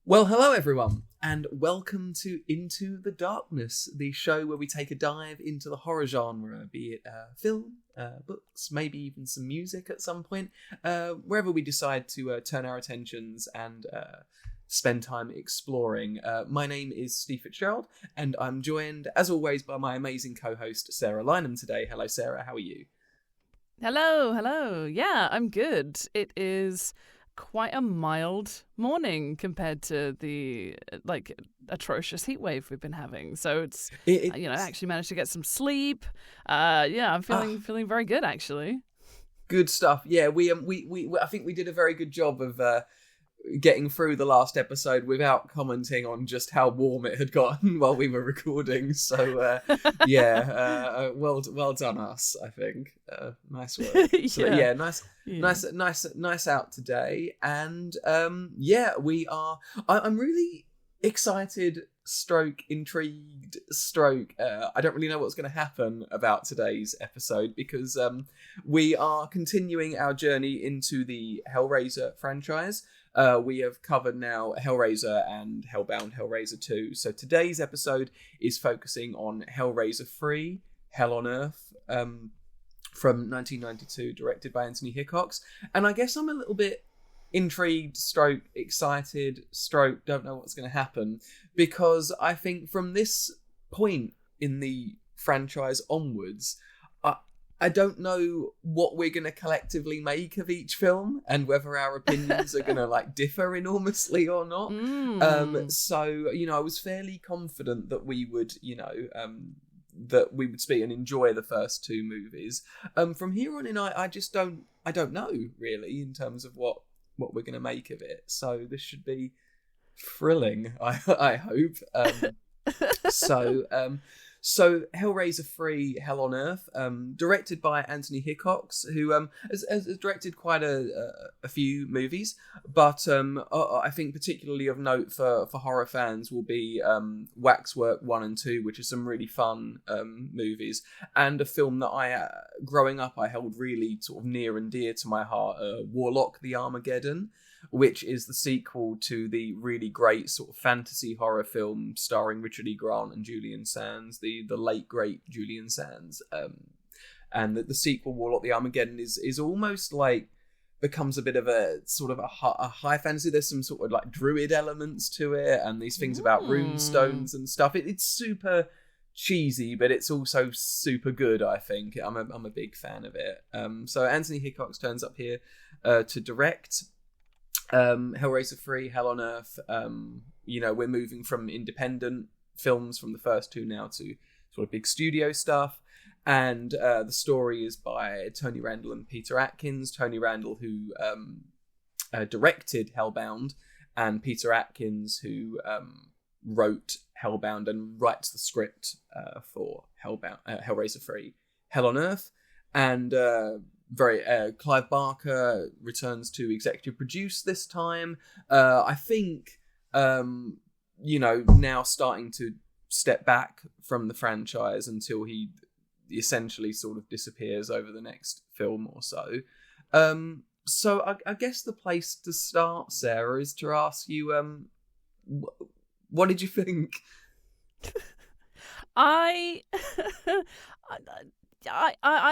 Well, hello everyone, and welcome to Into the Darkness, the show where we take a dive into the horror genre, be it film, books, maybe even some music at some point, wherever we decide to turn our attentions and spend time exploring. My name is Steve Fitzgerald, and I'm joined, as always, by my amazing co-host, Sarah Lynham today. Hello, Sarah, how are you? Hello. Yeah, I'm good. It is quite a mild morning compared to the atrocious heat wave we've been having. So it's I actually managed to get some sleep. I'm feeling very good actually. Good stuff. Yeah, we I think we did a very good job of getting through the last episode without commenting on just how warm it had gotten while we were recording. So well done us, I think. Nice work. So, nice out today. And we are. I'm really excited. Intrigued. I don't really know what's going to happen about today's episode because we are continuing our journey into the Hellraiser franchise. We have covered now Hellraiser and Hellbound Hellraiser 2. So today's episode is focusing on Hellraiser 3, Hell on Earth, from 1992, directed by Anthony Hickox. And I guess I'm a little bit intrigued, excited, don't know what's going to happen, because I think from this point in the franchise onwards, I don't know what we're going to collectively make of each film and whether our opinions are going to differ enormously or not. So, I was fairly confident that we would, speak and enjoy the first two movies. From here on in, I don't know really in terms of what we're going to make of it. So this should be thrilling, I hope. So Hellraiser 3, Hell on Earth, directed by Anthony Hickox, who has directed quite a few movies, but I think particularly of note for horror fans will be Waxwork 1 and 2, which are some really fun movies, and a film that growing up, I held really sort of near and dear to my heart, Warlock the Armageddon, which is the sequel to the really great sort of fantasy horror film starring Richard E. Grant and Julian Sands, the late great Julian Sands. And the sequel, Warlock the Armageddon, is almost becomes a bit of a sort of a high fantasy. There's some sort of druid elements to it, and these things about rune stones and stuff. It's super cheesy, but it's also super good, I think. I'm a big fan of it. So Anthony Hickox turns up here to direct Hellraiser 3, Hell on Earth. We're moving from independent films from the first two now to sort of big studio stuff, and the story is by Tony Randall and Peter Atkins. Tony Randall, who directed Hellbound, and Peter Atkins, who wrote Hellbound and writes the script for Hellraiser 3, Hell on Earth. And Clive Barker returns to executive produce this time. I think, now starting to step back from the franchise until he essentially sort of disappears over the next film or so. So I guess the place to start, Sarah, is to ask you, what did you think? I'm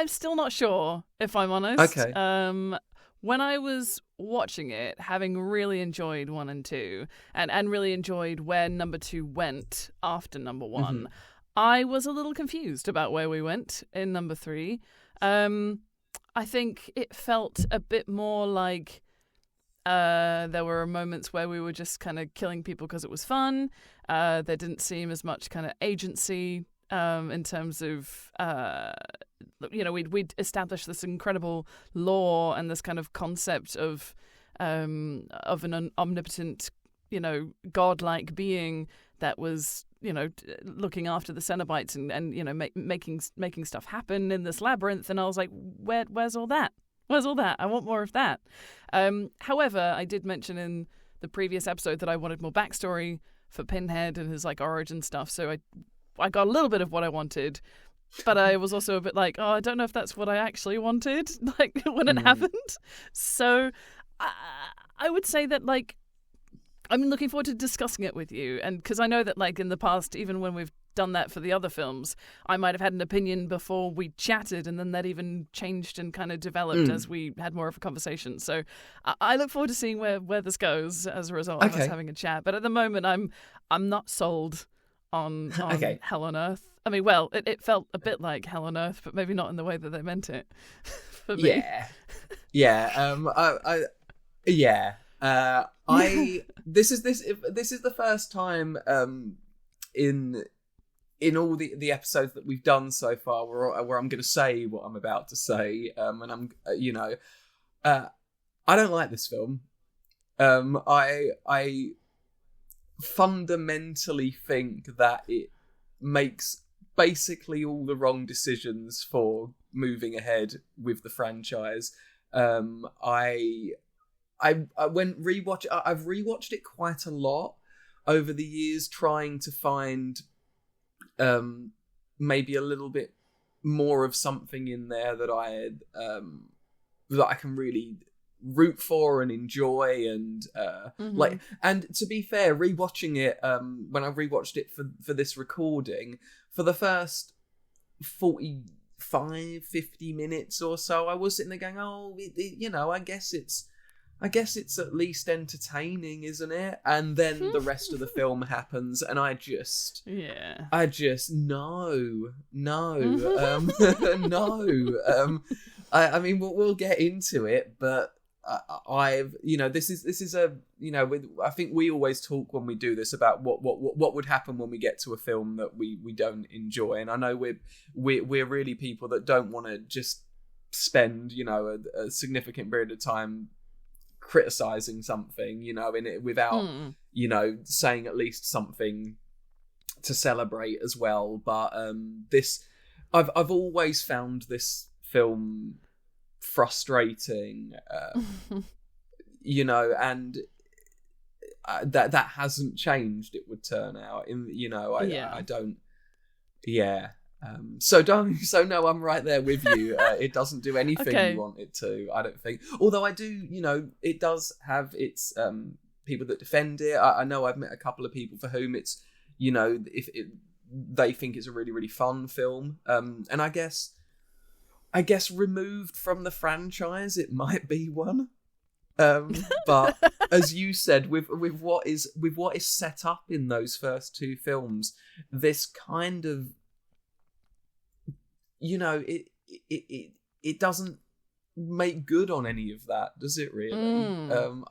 still not sure, if I'm honest. Okay. When I was watching it, having really enjoyed 1 and 2, and really enjoyed where number 2 went after number 1, I was a little confused about where we went in number 3. I think it felt a bit more like there were moments where we were just kind of killing people because it was fun. There didn't seem as much kind of agency in terms of we'd established this incredible lore and this kind of concept of an omnipotent, godlike being that was, looking after the Cenobites and making stuff happen in this labyrinth. And I was like, where's all that? Where's all that? I want more of that. However, I did mention in the previous episode that I wanted more backstory for Pinhead and his origin stuff. So I got a little bit of what I wanted, but I was also a bit like, I don't know if that's what I actually wanted, when it happened. So I would say that I'm looking forward to discussing it with you, and because I know that like in the past, even when we've done that for the other films, I might have had an opinion before we chatted, and then that even changed and kind of developed as we had more of a conversation. So I look forward to seeing where this goes as a result of us having a chat. But at the moment, I'm not sold on Hell on Earth. I mean, well, it felt a bit like Hell on Earth, but maybe not in the way that they meant it. For me. This is the first time in all the episodes that we've done so far where I'm going to say what I'm about to say, and I'm I don't like this film. I fundamentally think that it makes basically all the wrong decisions for moving ahead with the franchise. I've rewatched it quite a lot over the years, trying to find maybe a little bit more of something in there that I can really root for and enjoy, and like, and to be fair, rewatching it when I rewatched it for this recording, for the first 45-50 minutes or so, I was sitting there going, I guess it's at least entertaining, isn't it? And then the rest of the film happens, and I just no. I mean, we'll get into it, but this is a, I think we always talk when we do this about what would happen when we get to a film that we don't enjoy, and I know we're really people that don't want to just spend a significant period of time criticizing something, in it without saying at least something to celebrate as well. But I've always found this film frustrating, and that hasn't changed, it would turn out. I don't. Yeah. So no, I'm right there with you. It doesn't do anything you want it to, I don't think. Although I do, it does have its people that defend it. I know I've met a couple of people for whom it's, they think it's a really, really fun film. And I guess removed from the franchise, it might be one. But as you said, with what is set up in those first two films, this kind of, it doesn't make good on any of that, does it really?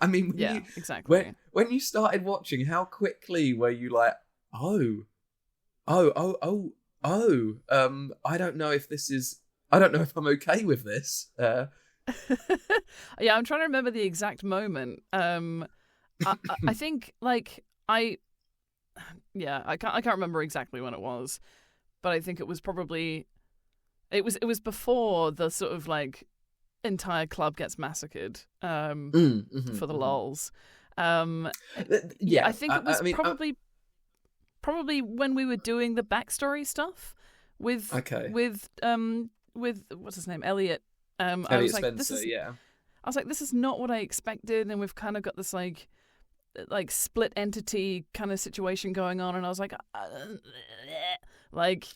I mean, exactly. When you started watching, how quickly were you like, I don't know if I'm okay with this. Yeah, I'm trying to remember the exact moment. I think I can't remember exactly when it was, but I think it was probably it was before the sort of like entire club gets massacred for the lols. I think it was probably when we were doing the backstory stuff with what's his name, Elliot. Elliot Spencer, I was like, this is not what I expected, and we've kind of got this like split entity kind of situation going on, and I was like,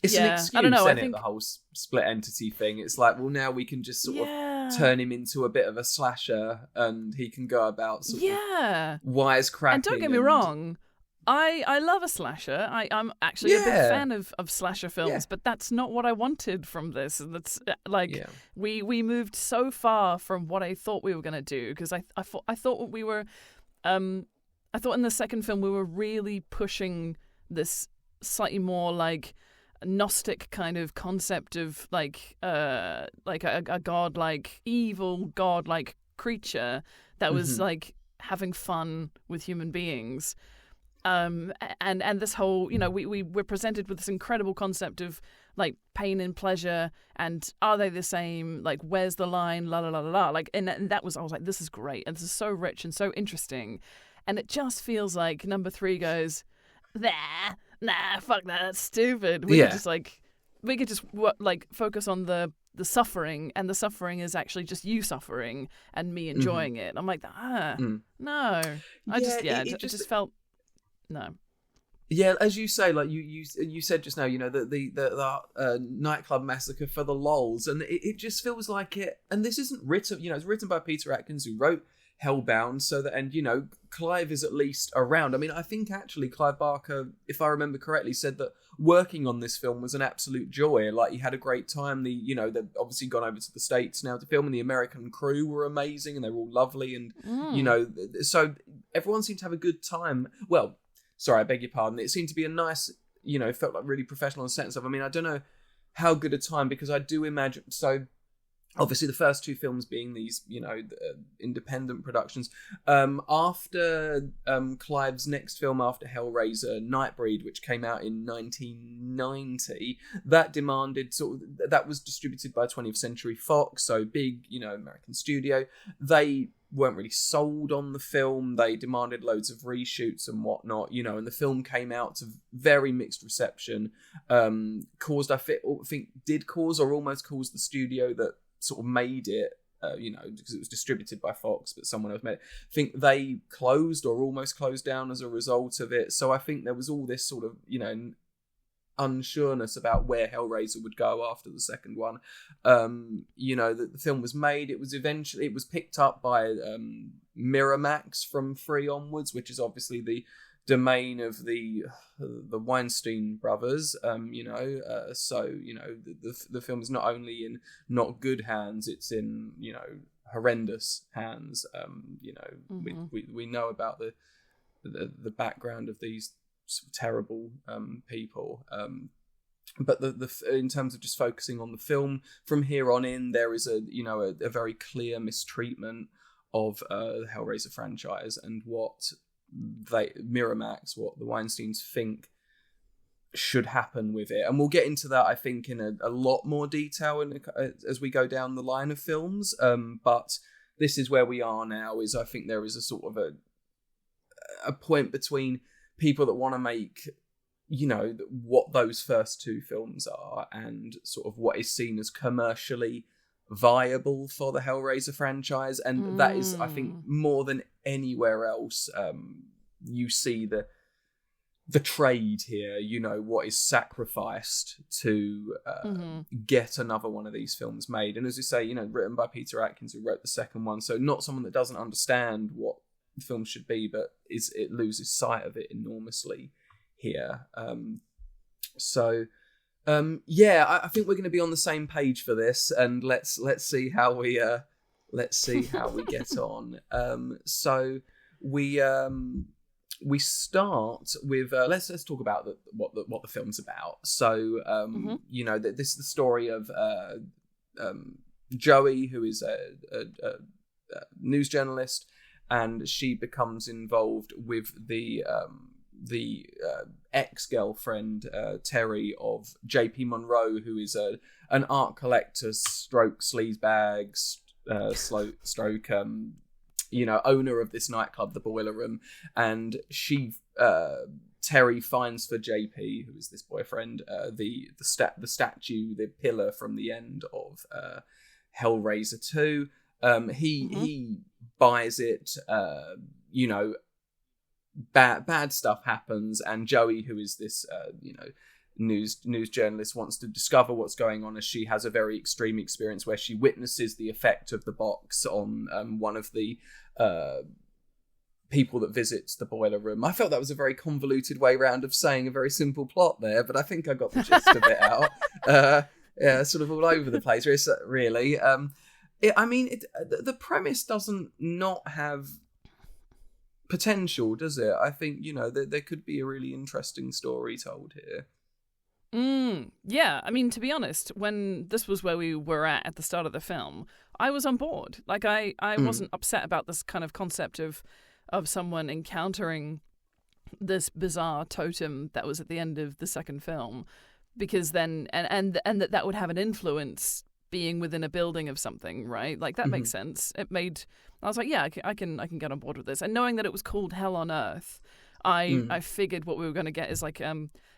it's an excuse, I don't know. I think the whole split entity thing. It's like, well, now we can just sort of turn him into a bit of a slasher, and he can go about sort of wisecracking. And don't get me wrong, I love a slasher. I'm actually a big fan of slasher films, but that's not what I wanted from this. And that's we moved so far from what I thought we were going to do, because I thought we were I thought in the second film we were really pushing this slightly more like Gnostic kind of concept of like a godlike, evil godlike creature that was like having fun with human beings. And this whole, we're presented with this incredible concept of like pain and pleasure, and are they the same? Like, where's the line? La la la la la. Like, and that was, I was like, this is great, and this is so rich and so interesting, and it just feels like number 3 goes, nah, fuck that, that's stupid. We could just like we could just focus on the suffering, and the suffering is actually just you suffering and me enjoying it. I'm like, no. It just felt no. Yeah, as you say, like you said just now, the nightclub massacre for the lols, and it just feels like it. And this isn't written, it's written by Peter Atkins, who wrote Hellbound, Clive is at least around. I mean, I think actually Clive Barker, if I remember correctly, said that working on this film was an absolute joy. Like, he had a great time. They've obviously gone over to the States now to film, and the American crew were amazing, and they were all lovely, and so everyone seemed to have a good time. Well, sorry, I beg your pardon. It seemed to be a nice, it felt like really professional in the sense of, I mean, I don't know how good a time, because I do imagine, so obviously the first two films being these, independent productions. After Clive's next film after Hellraiser, Nightbreed, which came out in 1990, that was distributed by 20th Century Fox, so big, American studio. They weren't really sold on the film. They demanded loads of reshoots and whatnot, and the film came out to very mixed reception. Caused, I think, did cause or almost caused the studio that sort of made it, because it was distributed by Fox, but someone else made it. I think they closed or almost closed down as a result of it. So I think there was all this sort of, unsureness about where Hellraiser would go after the second one. The film was made. It was picked up by Miramax from 3 onwards, which is obviously the domain of the Weinstein brothers. The film is not only in not good hands, it's in horrendous hands. We know about the background of these terrible people, but in terms of just focusing on the film from here on in, there is a very clear mistreatment of the Hellraiser franchise and what Miramax, what the Weinsteins think should happen with it. And we'll get into that, I think, in a lot more detail as we go down the line of films. But this is where we are now, is I think there is a sort of a point between people that want to make, what those first two films are and sort of what is seen as commercially viable for the Hellraiser franchise. And that is, I think, more than anywhere else, you see the trade here, what is sacrificed to get another one of these films made. And as you say, written by Peter Atkins, who wrote the second one, so not someone that doesn't understand what the film should be, but it loses sight of it enormously here. I think we're going to be on the same page for this, and let's see how we get on. So we start with let's talk about what the film's about. So this is the story of Joey, who is a news journalist, and she becomes involved with the ex-girlfriend Terry of J.P. Monroe, who is an art collector stroke sleazebag stroke owner of this nightclub, the Boiler Room. And Terry finds for JP, who is this boyfriend, the statue, the pillar from the end of Hellraiser 2. He buys it, bad stuff happens, and Joey, who is this news journalist, wants to discover what's going on, as she has a very extreme experience where she witnesses the effect of the box on one of the people that visits the Boiler Room. I felt that was a very convoluted way round of saying a very simple plot there, but I think I got the gist of it out. Sort of all over the place, really. The premise doesn't not have potential, does it? I think, there could be a really interesting story told here. Yeah, I mean, to be honest, when this was where we were at the start of the film, I was on board. Like, I wasn't upset about this kind of concept of someone encountering this bizarre totem that was at the end of the second film, because then and that would have an influence being within a building of something, right? Like, that makes sense. I was like, yeah, I can get on board with this. And knowing that it was called Hell on Earth, I figured what we were going to get is like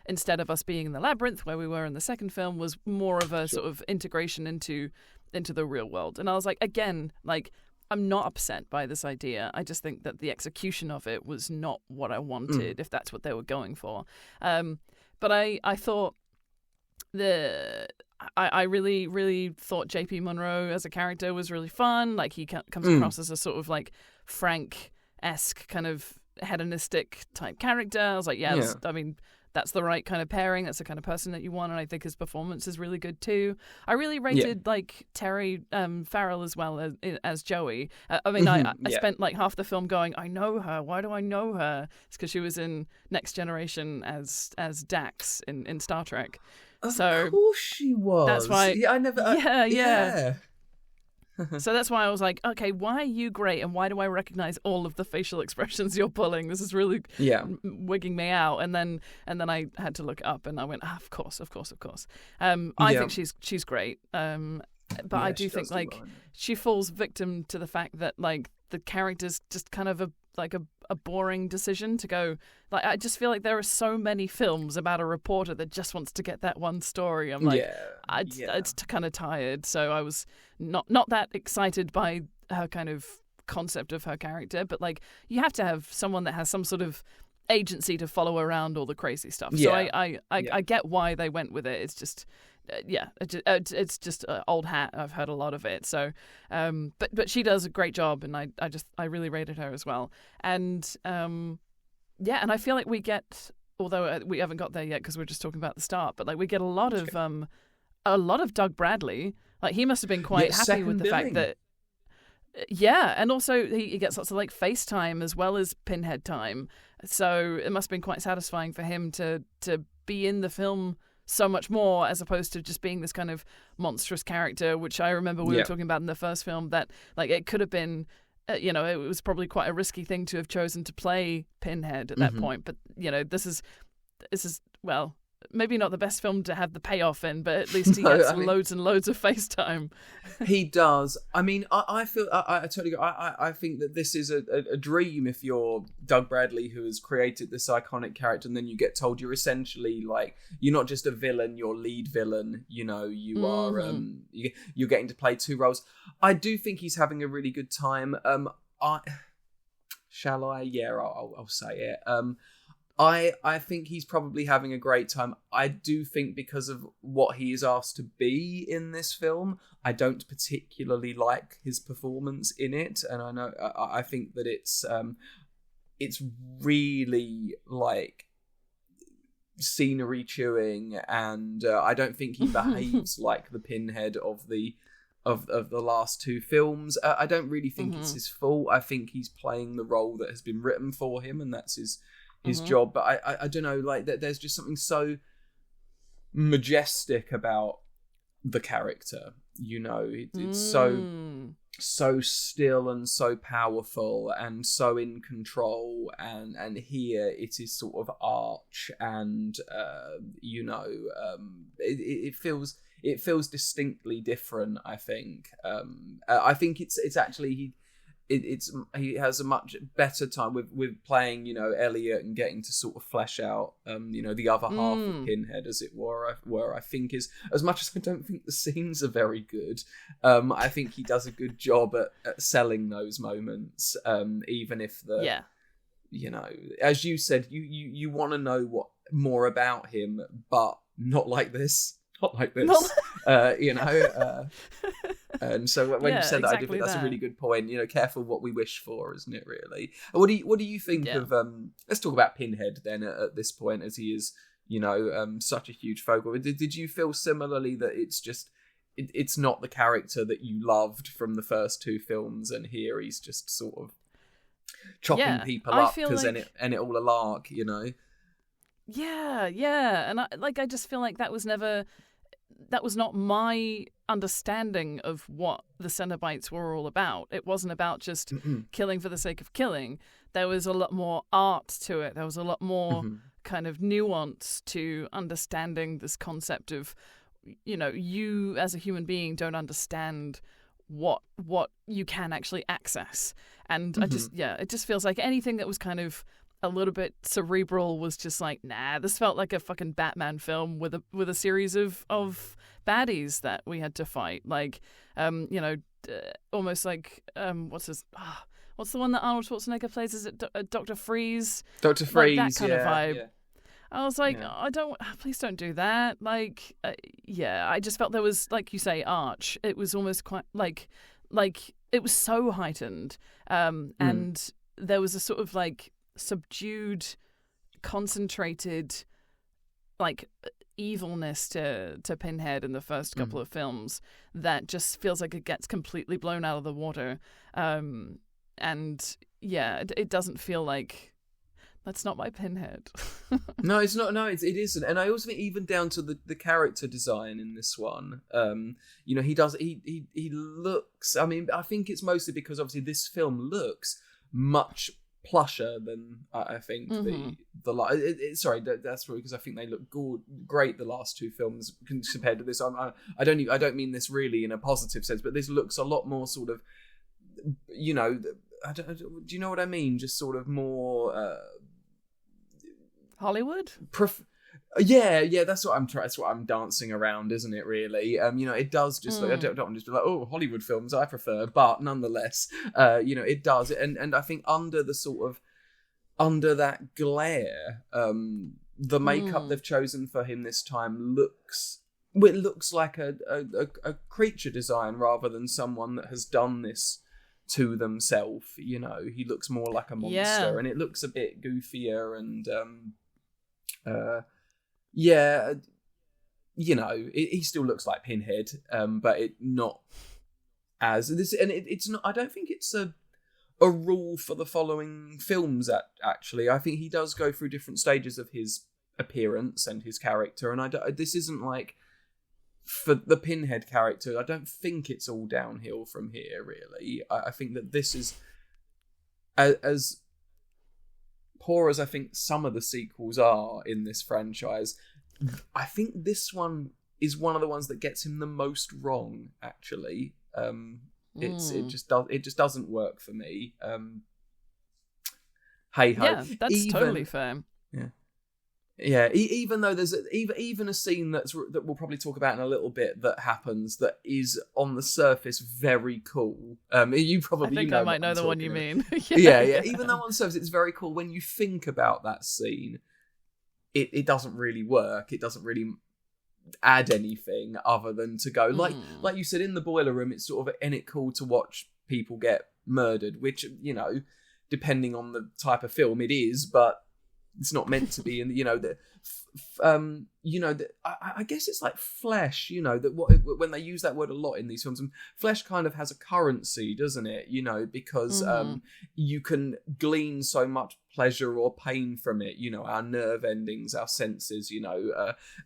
instead of us being in the labyrinth where we were in the second film, was more of a sort of integration into the real world. And I was like, again, like, I'm not upset by this idea. I just think that the execution of it was not what I wanted, if that's what they were going for. But I thought I really, really thought JP Monroe as a character was really fun. Like, he comes across as a sort of like Frank-esque kind of hedonistic type character. I was like, I mean, that's the right kind of pairing. That's the kind of person that you want, and I think his performance is really good too. I really rated like Terry Farrell as well as Joey. I mean, I spent like half the film going, I know her. Why do I know her? It's because she was in Next Generation as Dax in Star Trek. Of course she was. That's why. Yeah, I never. Yeah. So that's why I was like, okay, why are you great, and why do I recognize all of the facial expressions you're pulling? This is really wigging me out. And then I had to look it up, and I went, of course. I think she's great. But I do think like she falls victim to the fact that like the character's just kind of a boring decision to go. Like, I just feel like there are so many films about a reporter that just wants to get that one story. I'm like, it's kind of tired. So I was not that excited by her kind of concept of her character. But like, you have to have someone that has some sort of agency to follow around all the crazy stuff. So I get why they went with it. It's just. It's just old hat. I've heard a lot of it. So, but she does a great job, and I really rated her as well. And and I feel like we get, although we haven't got there yet because we're just talking about the start, but like we get a lot of Doug Bradley. Like, he must have been quite happy with the fact that. Yeah, and also he gets lots of like FaceTime as well as Pinhead time. So it must have been quite satisfying for him to be in the film so much more, as opposed to just being this kind of monstrous character, which I remember we were talking about in the first film, that like it could have been, it was probably quite a risky thing to have chosen to play Pinhead at that point. But, this is, well, maybe not the best film to have the payoff in, but at least he gets loads and loads of FaceTime. He does. I mean, I feel I totally agree. I think that this is a dream if you're Doug Bradley, who has created this iconic character, and then you get told you're essentially like, you're not just a villain, you're lead villain. You are you're getting to play two roles. I do think he's having a really good time. Shall I? Yeah, I'll say it. I think he's probably having a great time. I do think because of what he is asked to be in this film, I don't particularly like his performance in it, and I think that it's really like scenery chewing, and I don't think he behaves like the Pinhead of the last two films. I don't really think it's his fault. I think he's playing the role that has been written for him, and that's his job. But I don't know, like there's just something so majestic about the character, it's so still and so powerful and so in control, and here it is sort of arch, and it feels distinctly different. I think it's actually he has a much better time with playing, Elliot, and getting to sort of flesh out, the other half of Pinhead, as it were. Where I think is, as much as I don't think the scenes are very good, I think he does a good job at selling those moments, even if as you said, you want to know more about him, but not like this. Not like this, and so when you said that, I did think that's a really good point. Careful what we wish for, isn't it? Really. What do you think of? Let's talk about Pinhead then. At this point, as he is, such a huge focal. Did you feel similarly that it's not the character that you loved from the first two films, and here he's just sort of chopping people up because and it all a lark, Yeah, and I just feel like that was not my understanding of what the Cenobites were all about. It wasn't about just killing for the sake of killing. There was a lot more art to it. There was a lot more kind of nuance to understanding this concept of, you as a human being don't understand what you can actually access. And it just feels like anything that was kind of a little bit cerebral was just like, nah, this felt like a fucking Batman film with a series of baddies that we had to fight. Like, almost like, what's the one that Arnold Schwarzenegger plays? Is it Dr. Freeze? Dr. Freeze, like that kind of vibe. Yeah. I was like, please don't do that. Like, I just felt there was, like you say, Arch. It was almost quite like it was so heightened, and there was a sort of like subdued, concentrated, like evilness to Pinhead in the first couple of films that just feels like it gets completely blown out of the water, and it doesn't feel like that's not my Pinhead. No, it's not. No, it isn't. And I also think even down to the character design in this one, he looks. I mean, I think it's mostly because obviously this film looks much plusher than I think that's probably because I think they look great the last two films compared to this. I don't mean this really in a positive sense, but this looks a lot more sort of, do you know what I mean? Just sort of more Hollywood. That's what I'm dancing around, isn't it? Really, it does just. Like, I don't want to just be like, oh, Hollywood films I prefer, but nonetheless, it does. And I think under that glare, the makeup they've chosen for him this time looks like a creature design rather than someone that has done this to themselves. He looks more like a monster, and it looks a bit goofier and he still looks like Pinhead, but it not as this, and it's not. I don't think it's a rule for the following films. Actually, I think he does go through different stages of his appearance and his character, and this isn't like for the Pinhead character. I don't think it's all downhill from here. Really, I think that this is as poor as I think some of the sequels are in this franchise. I think this one is one of the ones that gets him the most wrong. Actually, it just doesn't work for me. Hey ho, yeah, that's totally fair. Yeah. Even though there's even a scene that we'll probably talk about in a little bit that happens that is on the surface very cool. You probably I think I might know the one you mean. Yeah. Even though on the surface it's very cool, when you think about that scene, it doesn't really work. It doesn't really add anything other than to go like you said in the boiler room. It's sort of cool to watch people get murdered, which depending on the type of film it is, but it's not meant to be. And I guess it's like flesh. That when they use that word a lot in these films, and flesh kind of has a currency, doesn't it? Because you can glean so much pleasure or pain from it. Our nerve endings, our senses.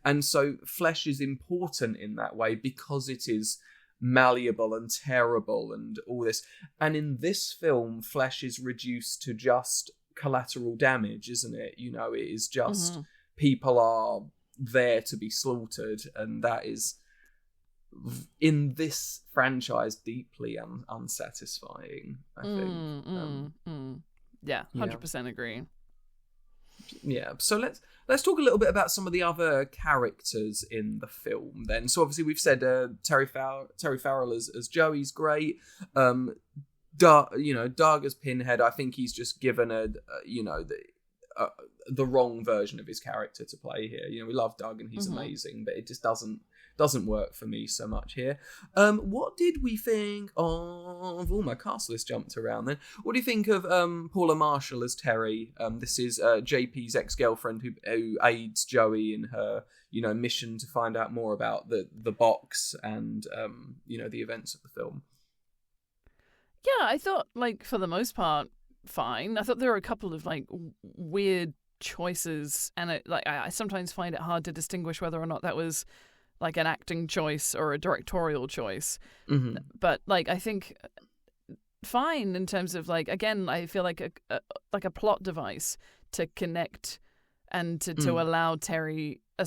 And so flesh is important in that way because it is malleable and terrible and all this. And in this film, flesh is reduced to just collateral damage, isn't it? It is just people are there to be slaughtered, and that is in this franchise deeply unsatisfying, I think. Yeah, 100% agree. Yeah, so let's talk a little bit about some of the other characters in the film then. So obviously we've said Terry Farrell as Joey's great. Doug as Pinhead, I think he's just given the wrong version of his character to play here. We love Doug and he's amazing, but it just doesn't work for me so much here. What did we think of... Oh, my cast list jumped around then. What do you think of Paula Marshall as Terry? This is JP's ex-girlfriend who aids Joey in her mission to find out more about the box and the events of the film. Yeah, I thought, for the most part, fine. I thought there were a couple of, weird choices, and I sometimes find it hard to distinguish whether or not that was, an acting choice or a directorial choice. But, I think fine in terms of, again, I feel like a plot device to connect and to allow Joey. Oh,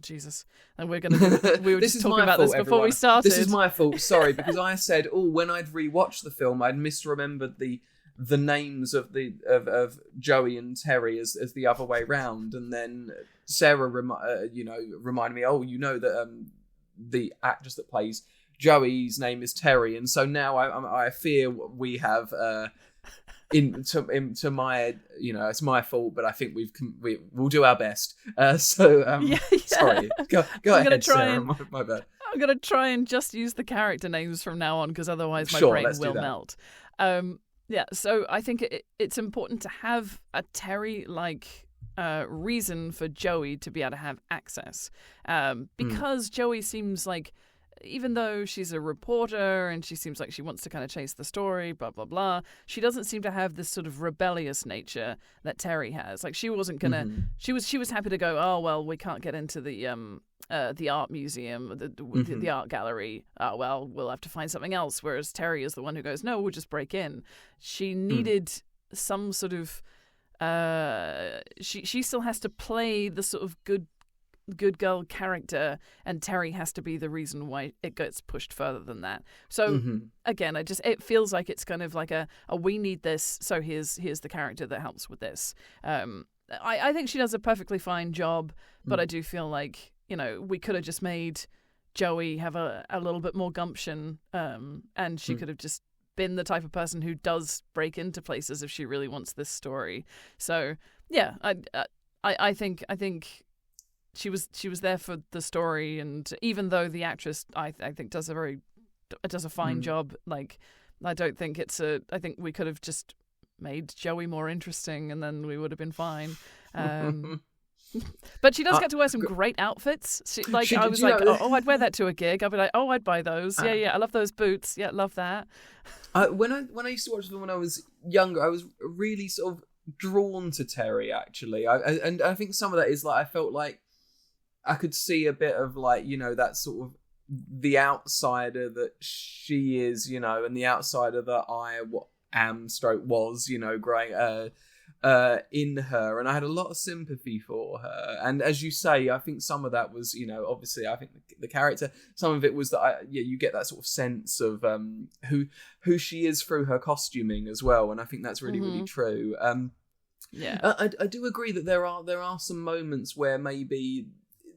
Jesus. And we were just talking about this before we started. This is my fault, sorry, because I said, when I'd rewatched the film, I'd misremembered the the names of of Joey and Terry as the other way round, and then Sarah reminded me, that the actress that plays Joey's name is Terry, and so now I fear we have into my, it's my fault, but I think we'll do our best. Sorry, go ahead, Sarah. My bad. I'm gonna try and just use the character names from now on, because otherwise my brain will melt. So I think it's important to have a Terry-like reason for Joey to be able to have access, because Joey seems like, even though she's a reporter and she seems like she wants to kind of chase the story, blah, blah, blah, she doesn't seem to have this sort of rebellious nature that Terry has. Like, she wasn't going to... She was happy to go, oh, well, we can't get into the art museum, the art gallery. Oh, well, we'll have to find something else. Whereas Terry is the one who goes, no, we'll just break in. She needed some sort of... She still has to play the sort of good girl character, and Terry has to be the reason why it gets pushed further than that. So again, it feels like it's kind of like a we need this, so here's the character that helps with this. I think she does a perfectly fine job, but I do feel like, we could have just made Joey have a little bit more gumption, and she could have just been the type of person who does break into places if she really wants this story. So yeah, I think she was there for the story, and even though the actress I think does a fine job, like, I don't think I think we could have just made Joey more interesting, and then we would have been fine. But she does get to wear some great outfits. I was like, I'd wear that to a gig. I'd be like, I'd buy those. Yeah, I love those boots. Yeah, love that. When I used to watch them when I was younger, I was really sort of drawn to Terry, actually. And I think some of that is like, I felt like I could see a bit of, like, that sort of the outsider that she is, and the outsider that I was, growing in her, and I had a lot of sympathy for her. And as you say, I think some of that was, obviously, I think the character, some of it was that you get that sort of sense of who she is through her costuming as well, and I think that's really really true. I do agree that there are some moments where maybe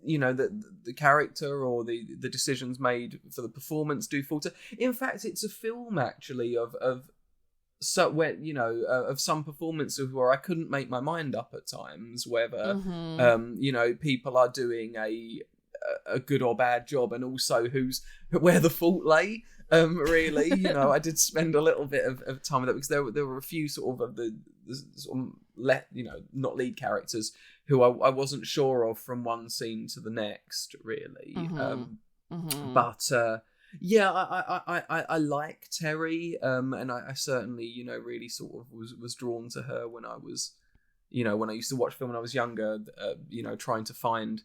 the character or the decisions made for the performance do falter. In fact, it's a film actually of some performances where I couldn't make my mind up at times whether people are doing a good or bad job, and also where the fault lay. Really, I did spend a little bit of time with that, because there were a few sort of the sort of not lead characters who I wasn't sure of from one scene to the next, really. But I like Terry, and I certainly really sort of was drawn to her when I was when I used to watch film when I was younger. Trying to find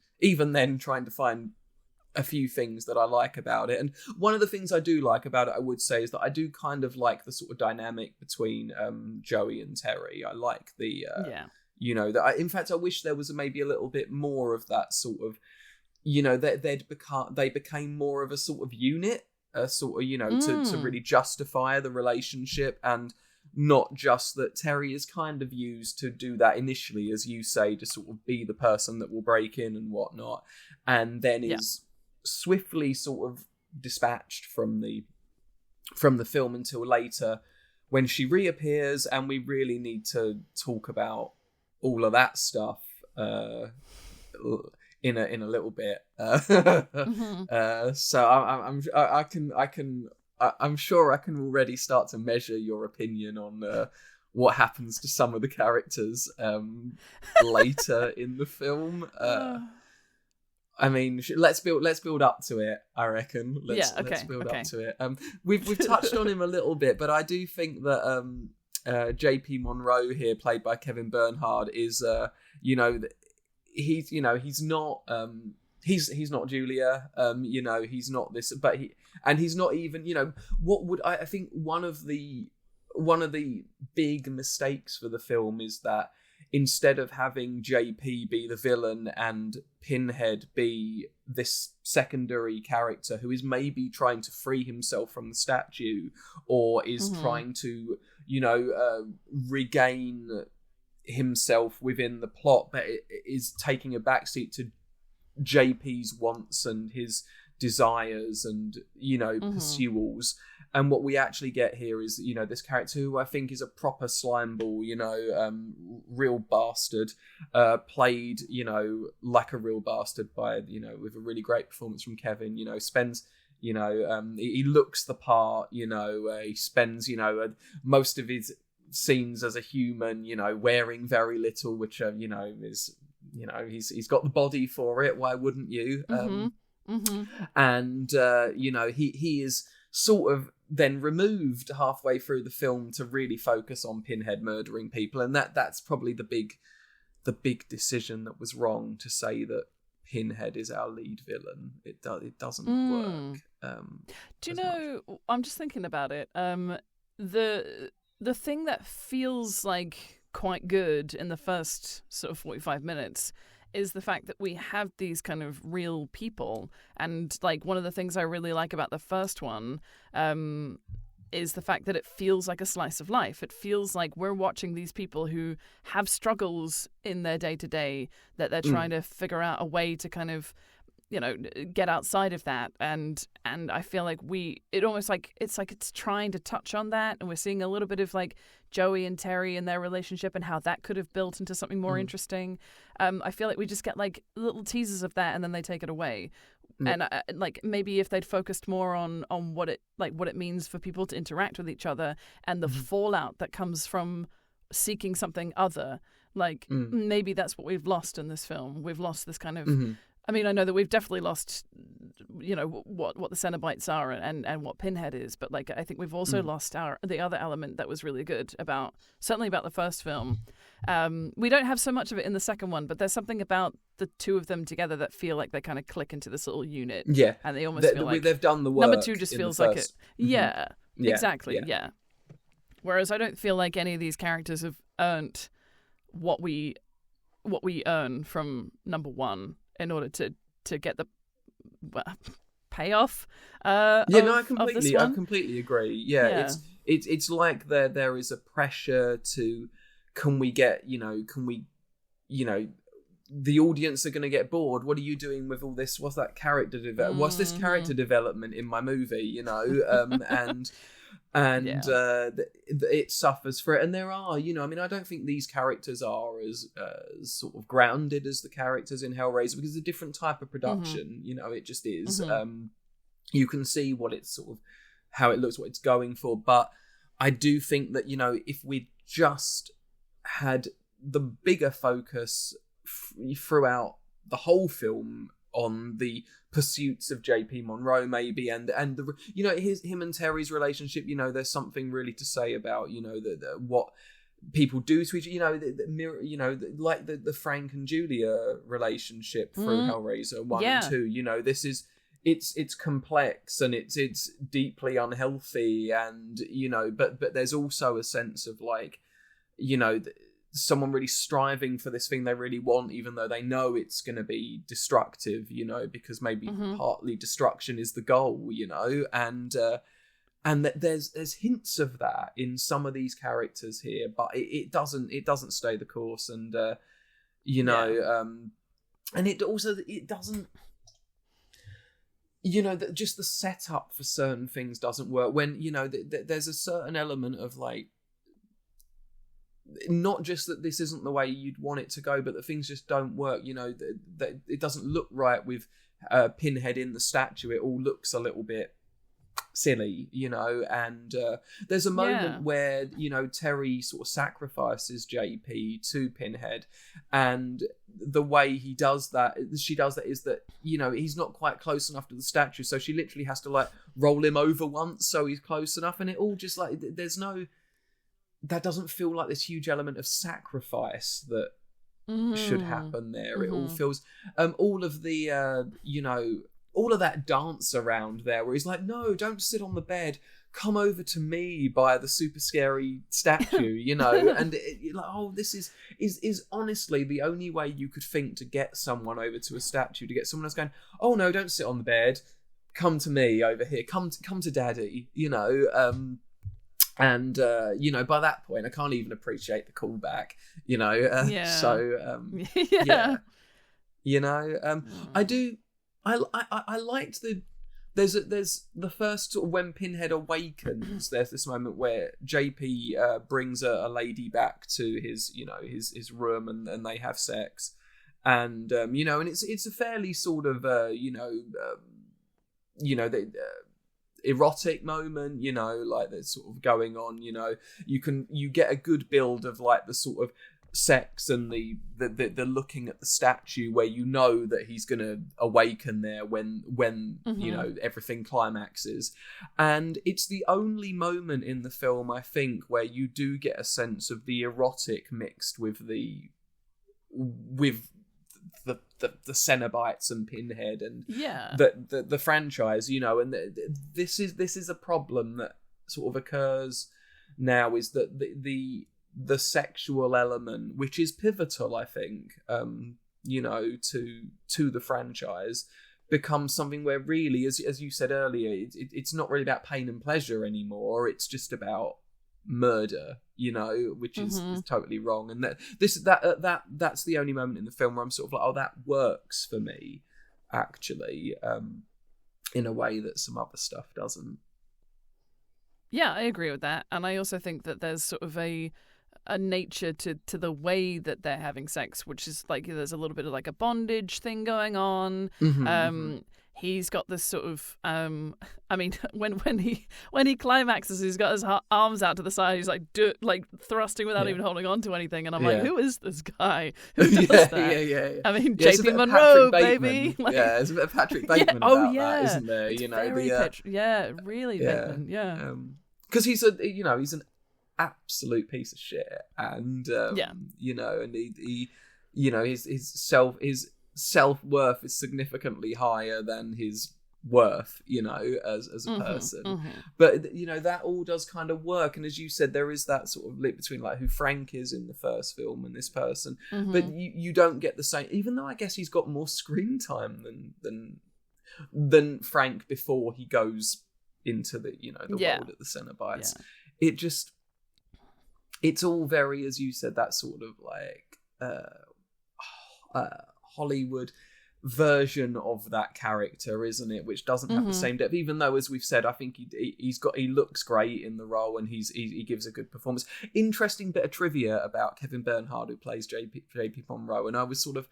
a few things that I like about it. And one of the things I do like about it, I would say, is that I do kind of like the sort of dynamic between Joey and Terry. I like the in fact, I wish there was maybe a little bit more of that sort of, that they became more of a sort of unit, to really justify the relationship, and not just that Terry is kind of used to do that initially, as you say, to sort of be the person that will break in and whatnot, and then is swiftly sort of dispatched from the film until later, when she reappears, and we really need to talk about all of that stuff in a little bit. So I'm sure I can already start to measure your opinion on what happens to some of the characters later in the film. I mean, let's build up to it. I reckon. Let's build up to it. We've touched on him a little bit, but I do think that J.P. Monroe here, played by Kevin Bernhard, is he's not he's not Julia. He's not this, but he's not even what would I think one of the big mistakes for the film is that instead of having JP be the villain and Pinhead be this secondary character who is maybe trying to free himself from the statue, or is trying to, regain himself within the plot, but it is taking a backseat to JP's wants and his desires and pursuals. And what we actually get here is this character who I think is a proper slimeball, real bastard, played like a real bastard by with a really great performance from Kevin. Spends he looks the part. He spends most of his scenes as a human, wearing very little, which is he's got the body for it. Why wouldn't you? And he is sort of then removed halfway through the film to really focus on Pinhead murdering people, and that's probably the big decision that was wrong, to say that Pinhead is our lead villain. It doesn't work. Do you know? Much. I'm just thinking about it. The thing that feels like quite good in the first sort of 45 minutes is the fact that we have these kind of real people. And like one of the things I really like about the first one is the fact that it feels like a slice of life. It feels like we're watching these people who have struggles in their day-to-day that they're trying to figure out a way to kind of get outside of that, and I feel like it's trying to touch on that, and we're seeing a little bit of like Joey and Terry and their relationship and how that could have built into something more interesting. I feel like we just get like little teasers of that, and then they take it away. And like maybe if they'd focused more on what it means for people to interact with each other and the fallout that comes from seeking something other, like maybe that's what we've lost in this film. We've lost this kind of. I mean, I know that we've definitely lost, what the Cenobites are and what Pinhead is, but like I think we've also lost the other element that was really good about the first film. We don't have so much of it in the second one, but there's something about the two of them together that feel like they kind of click into this little unit. Yeah, and they almost feel like they've done the work. Number two just feels like it. Yeah, exactly. Yeah. Whereas I don't feel like any of these characters have earned what we earn from number one in order to get the payoff. I completely agree. Yeah. It's like there is a pressure to the audience are going to get bored. What are you doing with all this? What's that character what's this character development in my movie? And it suffers for it. And there are, I don't think these characters are as sort of grounded as the characters in Hellraiser, because it's a different type of production. It just is. You can see what it's sort of, how it looks, what it's going for. But I do think that, if we just had the bigger focus throughout the whole film on the pursuits of JP Monroe, maybe, and the him and Terry's relationship, there's something really to say about what people do to each, like the Frank and Julia relationship through Hellraiser 1 and 2. This is it's complex and it's deeply unhealthy, and but there's also a sense of like someone really striving for this thing they really want, even though they know it's going to be destructive, because maybe partly destruction is the goal, and that there's hints of that in some of these characters here, but it doesn't stay the course, and and it doesn't, just the setup for certain things doesn't work when there's a certain element of like, not just that this isn't the way you'd want it to go, but that things just don't work. That it doesn't look right with Pinhead in the statue. It all looks a little bit silly, and there's a moment where Terry sort of sacrifices JP to Pinhead, and the way she does that is that he's not quite close enough to the statue, so she literally has to like roll him over once so he's close enough, and it all just like that doesnthat feel like this huge element of sacrifice that should happen there. It all feels all of the all of that dance around there where he's like, no, don't sit on the bed, come over to me by the super scary statue, and you're like, oh, this is honestly the only way you could think to get someone over to a statue, to get someone else going, oh no, don't sit on the bed, come to me over here, come to daddy, And by that point, I can't even appreciate the callback. I do. I liked the. There's the first sort of when Pinhead awakens. There's this moment where JP brings a lady back to his room, and they have sex, and and it's a fairly sort of erotic moment, like that's sort of going on. You get a good build of like the sort of sex and the looking at the statue where that he's gonna awaken there when everything climaxes, and it's the only moment in the film I think where you do get a sense of the erotic mixed with the Cenobites and Pinhead and the franchise, and this is a problem that sort of occurs now, is that the sexual element, which is pivotal, I think, to the franchise, becomes something where really, as you said earlier, it's not really about pain and pleasure anymore. It's just about murder, which is totally wrong. And that's the only moment in the film where I'm sort of like, oh, that works for me, actually, in a way that some other stuff doesn't. Yeah, I agree with that. And I also think that there's sort of a nature to the way that they're having sex, which is like there's a little bit of like a bondage thing going on. He's got this sort of when he climaxes, he's got his arms out to the side, he's like thrusting without even holding on to anything, and I'm like, who is this guy? Who does that? I mean, JP Monroe, baby. There's a bit of Patrick Bateman about that, isn't there? Really Bateman, because he's an absolute piece of shit, and and his self-worth is significantly higher than his worth, as a person. But that all does kind of work, and as you said, there is that sort of link between like who Frank is in the first film and this person, but you don't get the same, even though I guess he's got more screen time than Frank before he goes into the world at the Cenobites. It's all very, as you said, that sort of like Hollywood version of that character, isn't it? Which doesn't have the same depth, even though, as we've said, I think he looks great in the role, and he gives a good performance. Interesting bit of trivia about Kevin Bernhard, who plays JP Monroe, and I was like,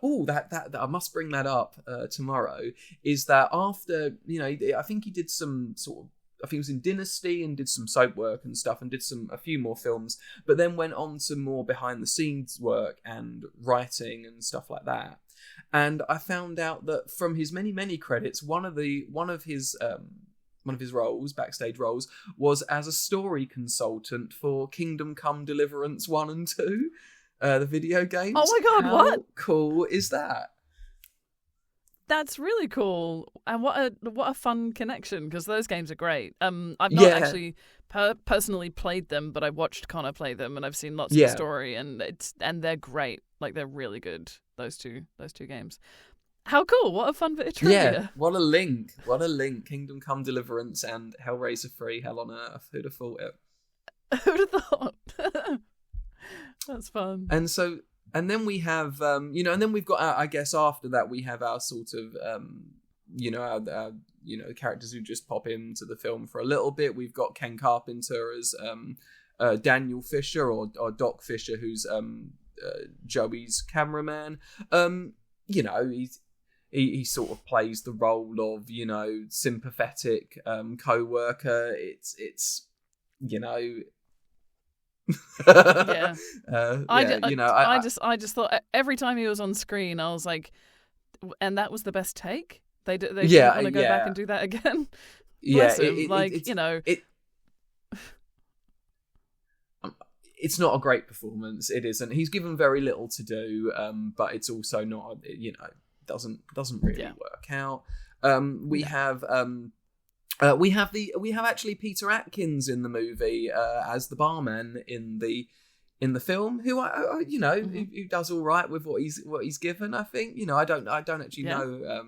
oh, that I must bring that up tomorrow. Is that after I think he did some sort of, I think he was in Dynasty and did some soap work and stuff, and did a few more films, but then went on to more behind the scenes work and writing and stuff like that. And I found out that from his many credits, one of his roles, backstage roles, was as a story consultant for Kingdom Come Deliverance 1 and 2, the video games. Oh my god, How cool is that? That's really cool, and what a fun connection, because those games are great. I've not actually personally played them, but I watched Connor play them, and I've seen lots of the story, and they're great. Like, they're really good. Those two games. How cool! What a fun bit of trivia. Yeah, what a link! Kingdom Come Deliverance and Hellraiser 3, Hell on Earth. Who'd have thought it? Who'd have thought? That's fun. And then we have, and then we've got, I guess after that, we have our sort of, our characters who just pop into the film for a little bit. We've got Ken Carpenter as Daniel Fisher, or Doc Fisher, who's Joey's cameraman. He sort of plays the role of, sympathetic co-worker. It's I just thought every time he was on screen, I was like, and that was the best take. They didn't want to go back and do that again. Bless him. It's not a great performance. It isn't. He's given very little to do, but it's also not. Doesn't really work out. We have actually Peter Atkins in the movie as the barman in the film, who who does all right with what he's given. I think I don't actually know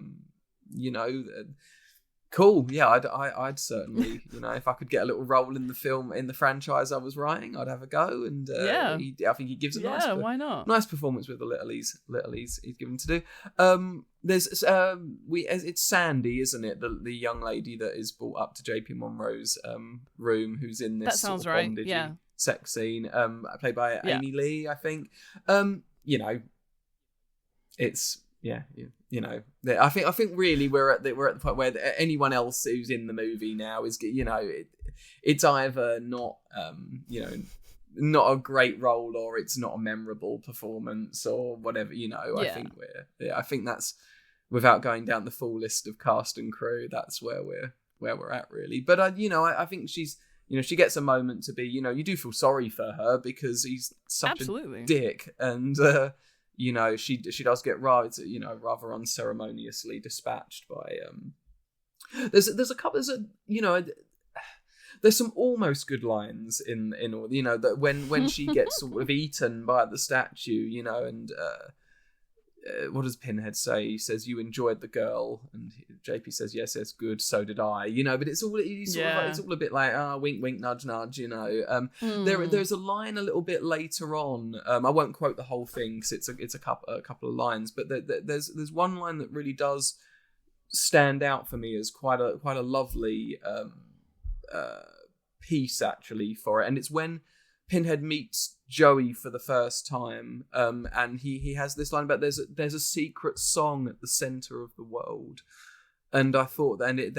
Cool. Yeah, I'd certainly, if I could get a little role in the franchise I was writing, I'd have a go. And I think he gives a why not? nice performance with the little he's given to do. It's Sandy, isn't it? The young lady that is brought up to JP Monroe's room, who's in this that sounds sort of right. bondage Yeah. sex scene, played by Amy Lee, I think. It's I think really we're at the point where anyone else who's in the movie now is it's either not not a great role or it's not a memorable performance or whatever. I think that's, without going down the full list of cast and crew, that's where we're at really. But I think she's she gets a moment to be, you do feel sorry for her because he's such a dick, and she does get rather unceremoniously dispatched by there's some almost good lines in all, that when she gets sort of eaten by the statue, and what does Pinhead say? He says, "You enjoyed the girl," and JP says, "Yes, good. So did I." But it's all it's all a bit like wink, wink, nudge, nudge. There's a line a little bit later on. I won't quote the whole thing because it's a couple of lines, but there's one line that really does stand out for me as quite a lovely piece actually for it, and it's when Pinhead meets Joey for the first time, and he has this line about there's a secret song at the center of the world, and I thought it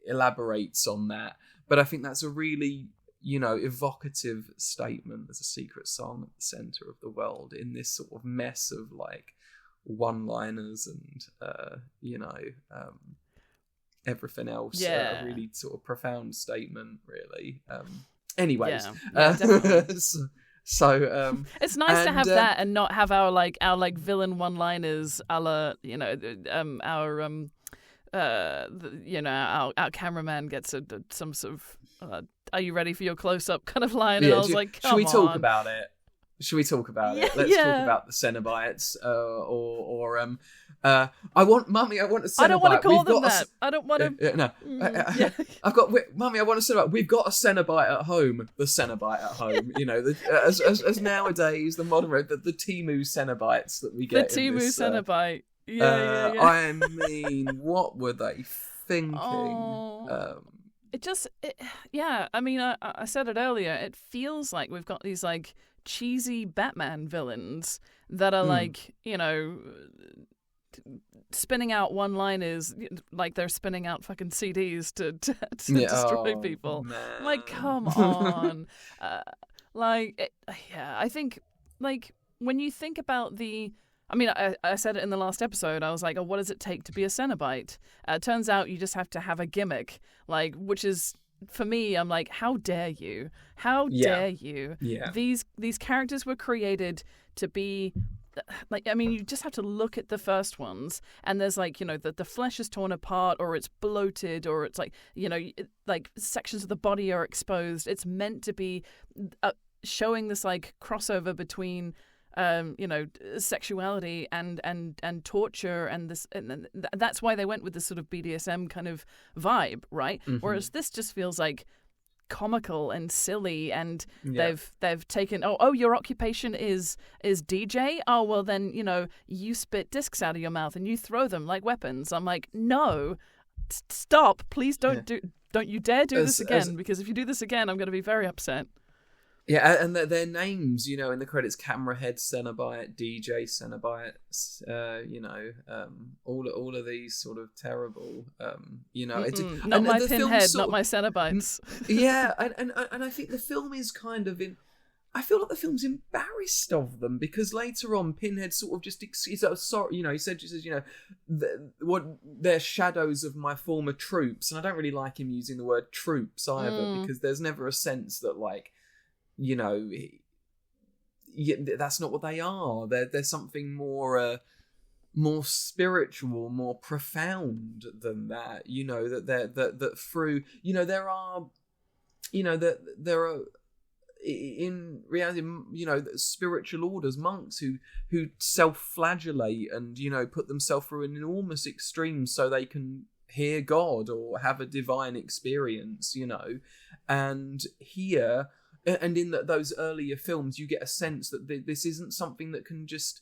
elaborates on that. But I think that's a really evocative statement. There's a secret song at the center of the world in this sort of mess of like one-liners and everything else. A really sort of profound statement, really. Anyways, definitely. so it's nice to have that and not have our villain one-liners, a la our cameraman gets some sort of "Are you ready for your close-up?" kind of line, and I was like, "Come on." Should we talk about it? Let's talk about the Cenobites, I want a Cenobite. I don't want to call them that. I don't want to. I've got Mummy. I want a Cenobite. We've got a Cenobite at home. The Cenobite at home. As nowadays the modern the Temu Cenobites that we get. The Temu Cenobite. I mean, what were they thinking? I mean, I said it earlier. It feels like we've got these like cheesy Batman villains that are spinning out one-liners like they're spinning out fucking CDs to destroy people. Man. Like, come on. I think, like, when you think about I said it in the last episode. I was like, what does it take to be a Cenobite? Turns out you just have to have a gimmick, which is, for me, I'm like, how dare you? How dare you? Yeah. These characters were created to be, you just have to look at the first ones, and there's the flesh is torn apart, or it's bloated, or it's sections of the body are exposed. It's meant to be showing this crossover between sexuality and torture, and this, and that's why they went with this sort of BDSM kind of vibe, right? Mm-hmm. Whereas this just feels like comical and silly, and they've taken your occupation is DJ. Oh well, then you spit discs out of your mouth and you throw them like weapons. I'm like, no, stop, please don't you dare do this again, because if you do this again, I'm going to be very upset. Yeah, and their names, in the credits, Camera Head Cenobite, DJ Cenobite, all of these sort of terrible, not my Pinhead, not my Cenobites. Yeah, and I think the film is kind of I feel like the film's embarrassed of them, because later on, Pinhead sort of just he's sorry, he says, they're shadows of my former troops, and I don't really like him using the word troops either, because there's never a sense that that's not what they are. They're something more spiritual, more profound than that. That through there are in reality, spiritual orders, monks who self-flagellate and put themselves through an enormous extreme so they can hear God or have a divine experience, and here, and in those earlier films, you get a sense that this isn't something that can just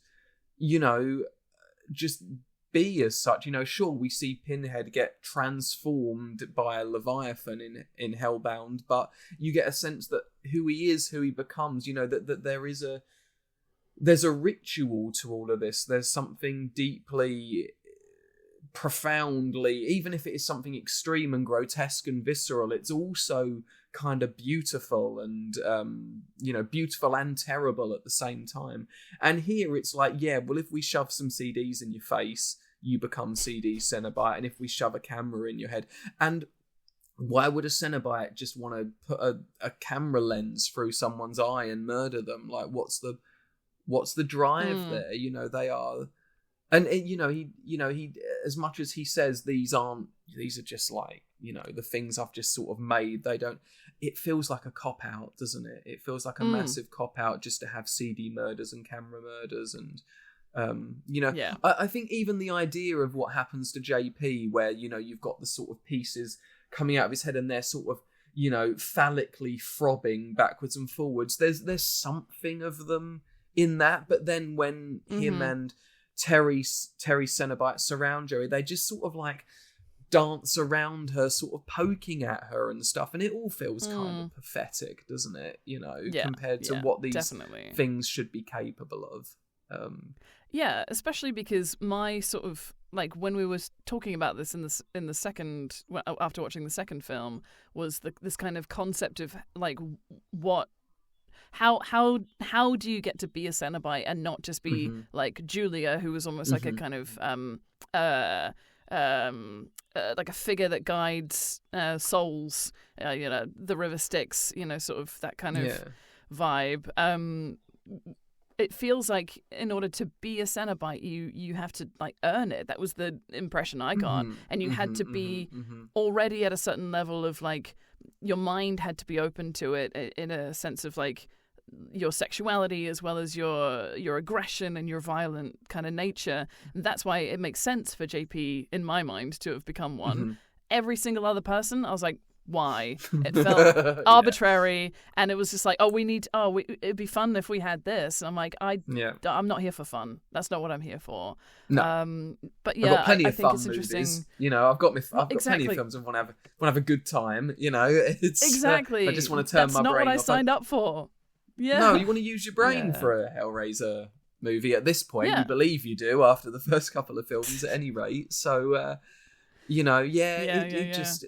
just be as such. Sure, we see Pinhead get transformed by a Leviathan in Hellbound, but you get a sense that who he is, who he becomes, that there's a ritual to all of this. There's something deeply, profoundly, even if it is something extreme and grotesque and visceral, it's also kind of beautiful and beautiful and terrible at the same time. And here it's like, yeah, well, if we shove some CDs in your face, you become CD Cenobite, and if we shove a camera in your head, and why would a Cenobite just want to put a camera lens through someone's eye and murder them? Like, what's the drive there? They are. And he as much as he says these are just like, the things I've just sort of made, it feels like a cop-out, doesn't it? It feels like a massive cop-out just to have CD murders and camera murders. And I think even the idea of what happens to JP, where you've got the sort of pieces coming out of his head and they're sort of phallically throbbing backwards and forwards, there's something of them in that. But then when him and Terry Cenobite surround Joey, they just sort of like dance around her, sort of poking at her and stuff, and it all feels kind of pathetic, doesn't it? Compared to what these things should be capable of. Especially because my sort of, like, when we were talking about this in the second, after watching the second film, was this kind of concept of like what. How do you get to be a Cenobite and not just be like Julia, who was almost like a kind of like a figure that guides souls, the river Styx, sort of that kind of vibe. It feels like in order to be a Cenobite, you have to like earn it. That was the impression I got, and you had to be already at a certain level of like your mind had to be open to it in a sense of like your sexuality as well as your aggression and your violent kind of nature. And that's why it makes sense for JP, in my mind, to have become one. Every single other person, I was like, why? It felt arbitrary, and it was just like, it'd be fun if we had this. And I'm like, I'm not here for fun. That's not what I'm here for. No. But yeah, I've got plenty I of think fun it's movies. interesting. I've got plenty of films and want to have a good time. It's exactly. I just want to turn my brain off. That's not what I signed up for. Yeah. No, you want to use your brain for a Hellraiser movie at this point. You believe you do after the first couple of films, at any rate. So, just.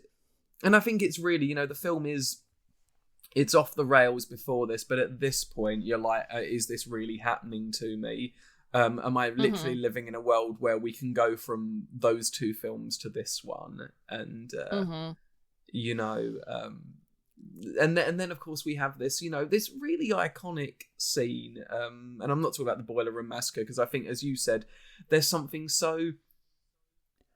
And I think it's really, the film it's off the rails before this, but at this point, you're like, is this really happening to me? Am I literally living in a world where we can go from those two films to this one? And, and then of course we have this, this really iconic scene. And I'm not talking about the Boiler Room Massacre, because I think, as you said, there's something so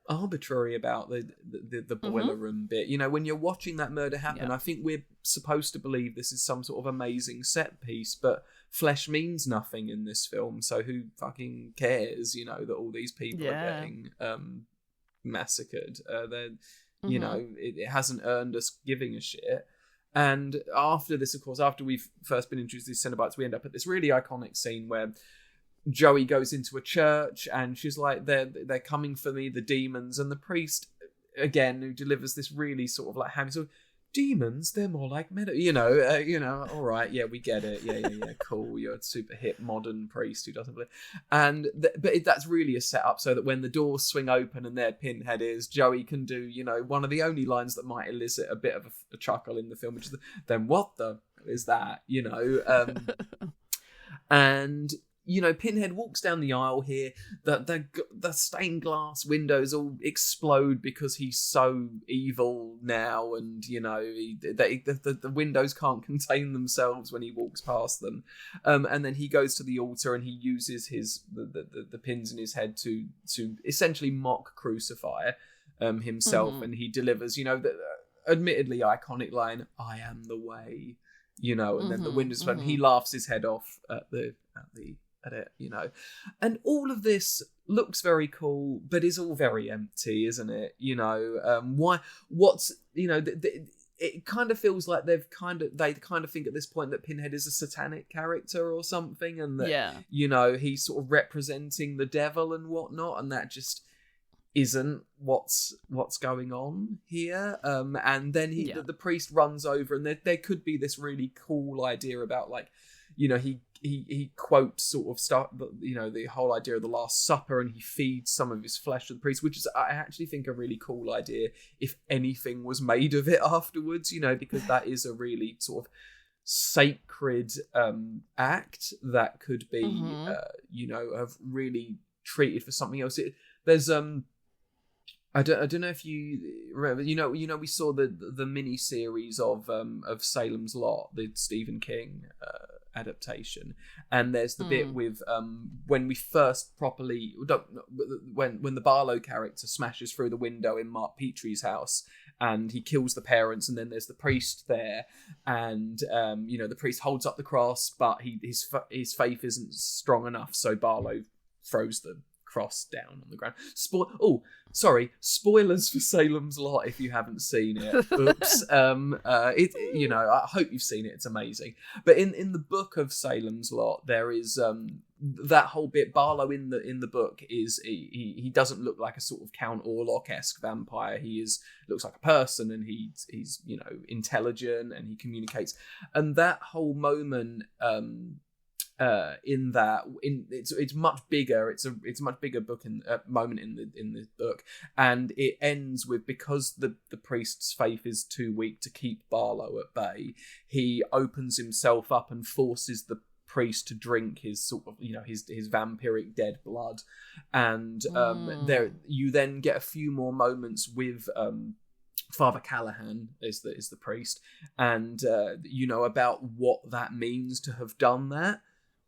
arbitrary about the boiler room bit. When you're watching that murder happen, I think we're supposed to believe this is some sort of amazing set piece, but flesh means nothing in this film, so who fucking cares, that all these people are getting massacred. It hasn't earned us giving a shit. And after this, of course, after we've first been introduced to these Cenobites, we end up at this really iconic scene where Joey goes into a church and she's like, they're coming for me, the demons. And the priest, again, who delivers this really sort of like hammy sort of, demons, they're more like men, all right, yeah, we get it, yeah, cool, you're a super hip modern priest who doesn't believe. And that's really a setup so that when the doors swing open and their Pinhead is, Joey can do, one of the only lines that might elicit a bit of a chuckle in the film, which is then what the is that, and Pinhead walks down the aisle here. The stained glass windows all explode because he's so evil now, and the windows can't contain themselves when he walks past them. And then he goes to the altar and he uses the pins in his head to essentially mock crucify himself, and he delivers the admittedly iconic line, "I am the way." And then the windows open. He laughs his head off at the at it, you know. And all of this looks very cool, but is all very empty, isn't it? You know, it kind of feels like they kind of think at this point that Pinhead is a satanic character or something, and that you know, he's sort of representing the devil and whatnot, and that just isn't what's going on here. And then the priest runs over, and there could be this really cool idea about, like, you know, he quotes sort of the whole idea of the Last Supper, and he feeds some of his flesh to the priest, which is, I actually think, a really cool idea if anything was made of it afterwards, you know, because that is a really sort of sacred act that could be you know, have really treated for something else. There's I don't know if you remember, you know we saw the mini series of Salem's Lot, the Stephen King adaptation, and there's the bit with when we first properly when the Barlow character smashes through the window in Mark Petrie's house and he kills the parents, and then there's the priest there, and you know, the priest holds up the cross, but his faith isn't strong enough, so Barlow throws the cross down on the ground. Spoilers for Salem's Lot if you haven't seen it. Oops. You know, I hope you've seen it. It's amazing. But in the book of Salem's Lot, there is that whole bit. Barlow in the book is he doesn't look like a sort of Count Orlok-esque vampire. He looks like a person, and he's you know, intelligent, and he communicates. And that whole moment. It's much bigger. It's a much bigger book moment in the book, and it ends with, because the priest's faith is too weak to keep Barlow at bay, he opens himself up and forces the priest to drink his sort of, you know, his vampiric dead blood, and there you then get a few more moments with Father Callahan is the priest, and you know, about what that means to have done that.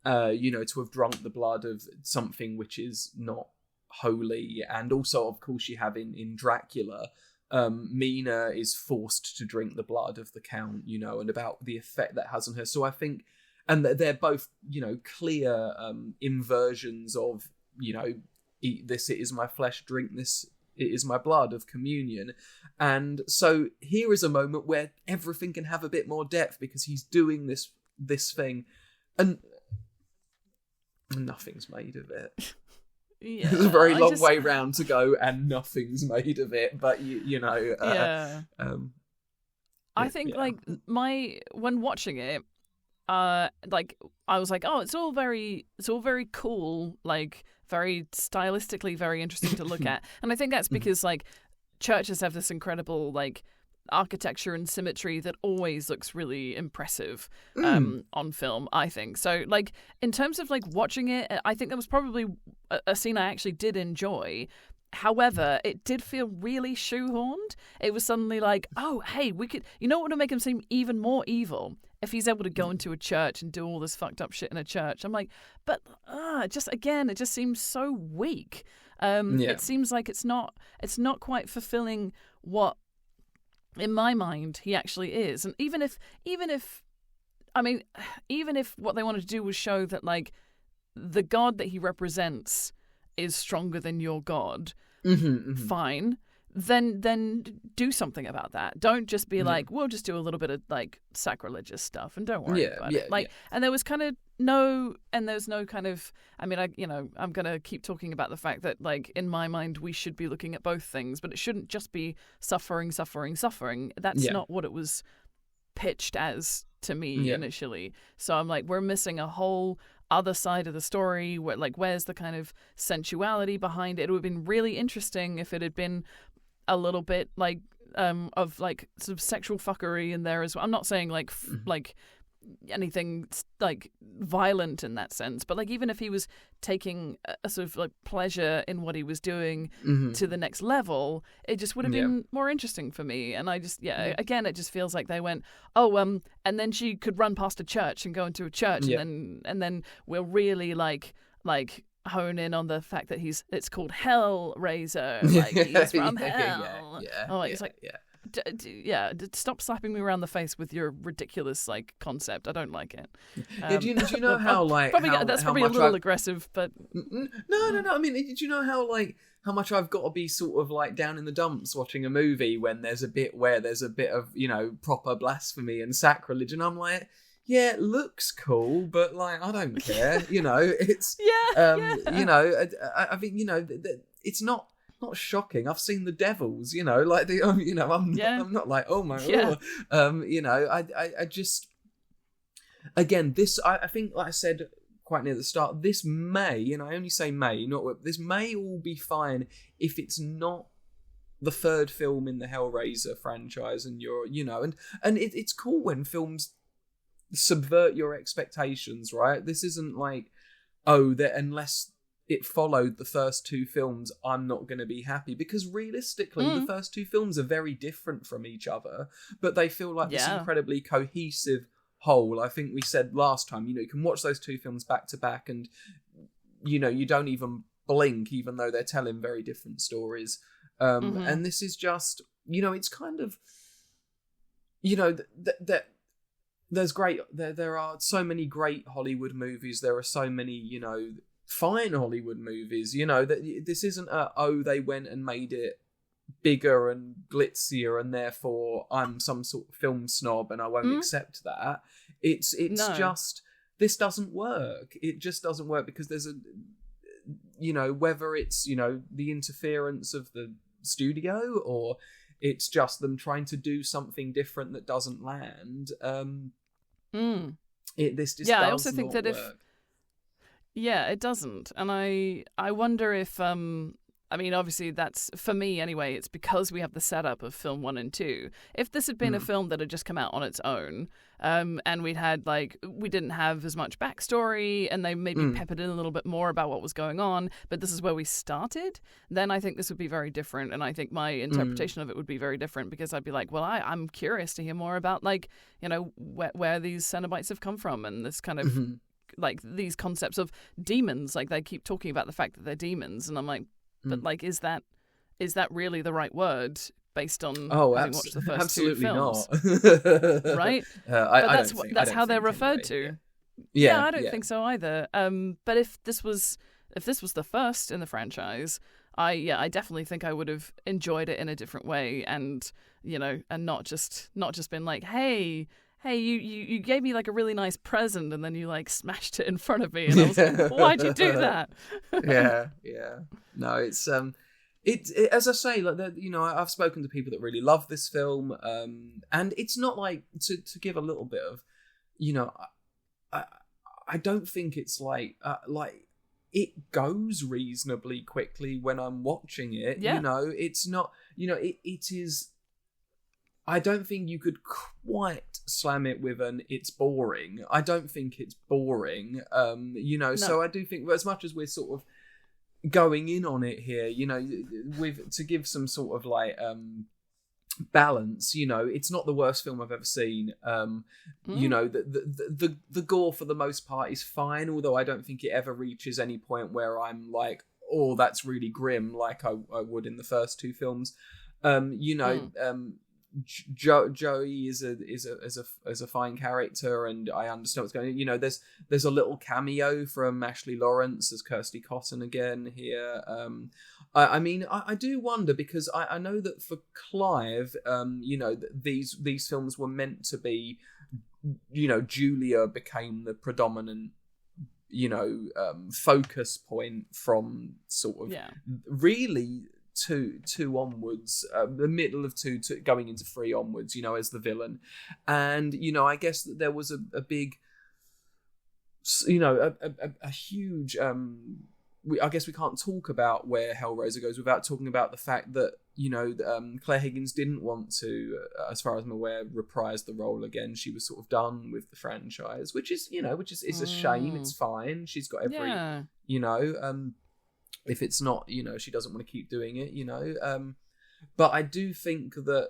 You know, to have drunk the blood of something which is not holy. And also, of course, you have in Dracula, Mina is forced to drink the blood of the Count, you know, and about the effect that has on her. So I think, and they're both, you know, clear inversions of, you know, eat this, it is my flesh, drink this, it is my blood, of communion. And so here is a moment where everything can have a bit more depth, because he's doing this thing, and nothing's made of it. Yeah, there's a very long way round to go, and nothing's made of it. But you know, I think like when watching it, like I was like, oh, it's all very cool, like very stylistically very interesting to look at, and I think that's because like churches have this incredible like architecture and symmetry that always looks really impressive on film, I think. So like in terms of like watching it, I think that was probably a scene I actually did enjoy. However, it did feel really shoehorned. It was suddenly like, oh, hey, we could, you know what would make him seem even more evil? If he's able to go into a church and do all this fucked up shit in a church. I'm like, but it just seems so weak. It seems like it's not quite fulfilling what, in my mind, he actually is. And even if what they wanted to do was show that like the god that he represents is stronger than your god, fine. Then do something about that. Don't just be like, we'll just do a little bit of like sacrilegious stuff and don't worry about it. Like, and there was kind of there's no kind of, I mean, I'm going to keep talking about the fact that like in my mind we should be looking at both things, but it shouldn't just be suffering. That's not what it was pitched as to me initially. So I'm like, we're missing a whole other side of the story. Where, like, where's the kind of sensuality behind it? It would have been really interesting if it had been a little bit like of like sort of sexual fuckery in there as well. I'm not saying like like anything like violent in that sense, but like even if he was taking a sort of like pleasure in what he was doing to the next level, it just would have been more interesting for me. And I just again, it just feels like they went, and then she could run past a church and go into a church, and then we'll really like hone in on the fact that it's called Hellraiser, like he's from hell. It's like, stop slapping me around the face with your ridiculous concept. I don't like it. Do you know how that's probably a little aggressive, but no. I mean, do you know how much I've got to be sort of down in the dumps watching a movie when there's a bit of proper blasphemy and sacrilege, and I'm like, yeah, it looks cool, but I don't care. It's I think it's not shocking. I've seen The Devils, I'm not like, oh my god. I just, again, this I think, like I said quite near the start, this may, and I only say may, this may all be fine if it's not the third film in the Hellraiser franchise, and it's cool when films subvert your expectations, right? This isn't that unless it followed the first two films, I'm not going to be happy, because realistically the first two films are very different from each other, but they feel like this incredibly cohesive whole. I think we said last time, you can watch those two films back to back and you don't even blink, even though they're telling very different stories. And this is just, it's kind of, that there are so many great Hollywood movies. There are so many, fine Hollywood movies, that this isn't they went and made it bigger and glitzier and therefore I'm some sort of film snob and I won't accept that. It's just, this doesn't work. It just doesn't work because there's whether it's, the interference of the studio or it's just them trying to do something different that doesn't land. This just I also think that work. It doesn't, and I wonder if obviously that's, for me anyway, it's because we have the setup of film 1 and 2. If this had been a film that had just come out on its own, and we didn't have as much backstory, and they maybe peppered in a little bit more about what was going on, but this is where we started, then I think this would be very different, and I think my interpretation of it would be very different, because I'd be like, well, I'm curious to hear more about where these Cenobites have come from, and this kind of these concepts of demons. They keep talking about the fact that they're demons, and I'm like, but is that really the right word based on having watched the first two films? Not. Right? That's how they're referred to. Yeah, I don't think so either. But if this was the first in the franchise, I definitely think I would have enjoyed it in a different way, and and not just been like, hey, you gave me a really nice present and then you smashed it in front of me, and I was like, why'd you do that? yeah. No, it's as I say, I've spoken to people that really love this film, and it's not to give a little bit of, I don't think it's it goes reasonably quickly when I'm watching it. It's not, it is. I don't think you could quite slam it with it's boring. I don't think it's boring. No. So I do think, as much as we're sort of going in on it here, to give some sort of balance, it's not the worst film I've ever seen. The gore for the most part is fine, although I don't think it ever reaches any point where I'm like, oh, that's really grim, like I would in the first two films. Joey is a fine character, and I understand what's going on. There's a little cameo from Ashley Lawrence as Kirsty Cotton again here. I do wonder, because I know that for Clive, these films were meant to be, Julia became the predominant, focus point from sort of really two onwards, the middle of two to going into three onwards, as the villain. And I guess that there was a big, a huge, I guess we can't talk about where Hellraiser goes without talking about the fact that Claire Higgins didn't want to, as far as I'm aware, reprise the role again. She was sort of done with the franchise, which is a shame. It's fine, she's got every if it's not, she doesn't want to keep doing it, but I do think that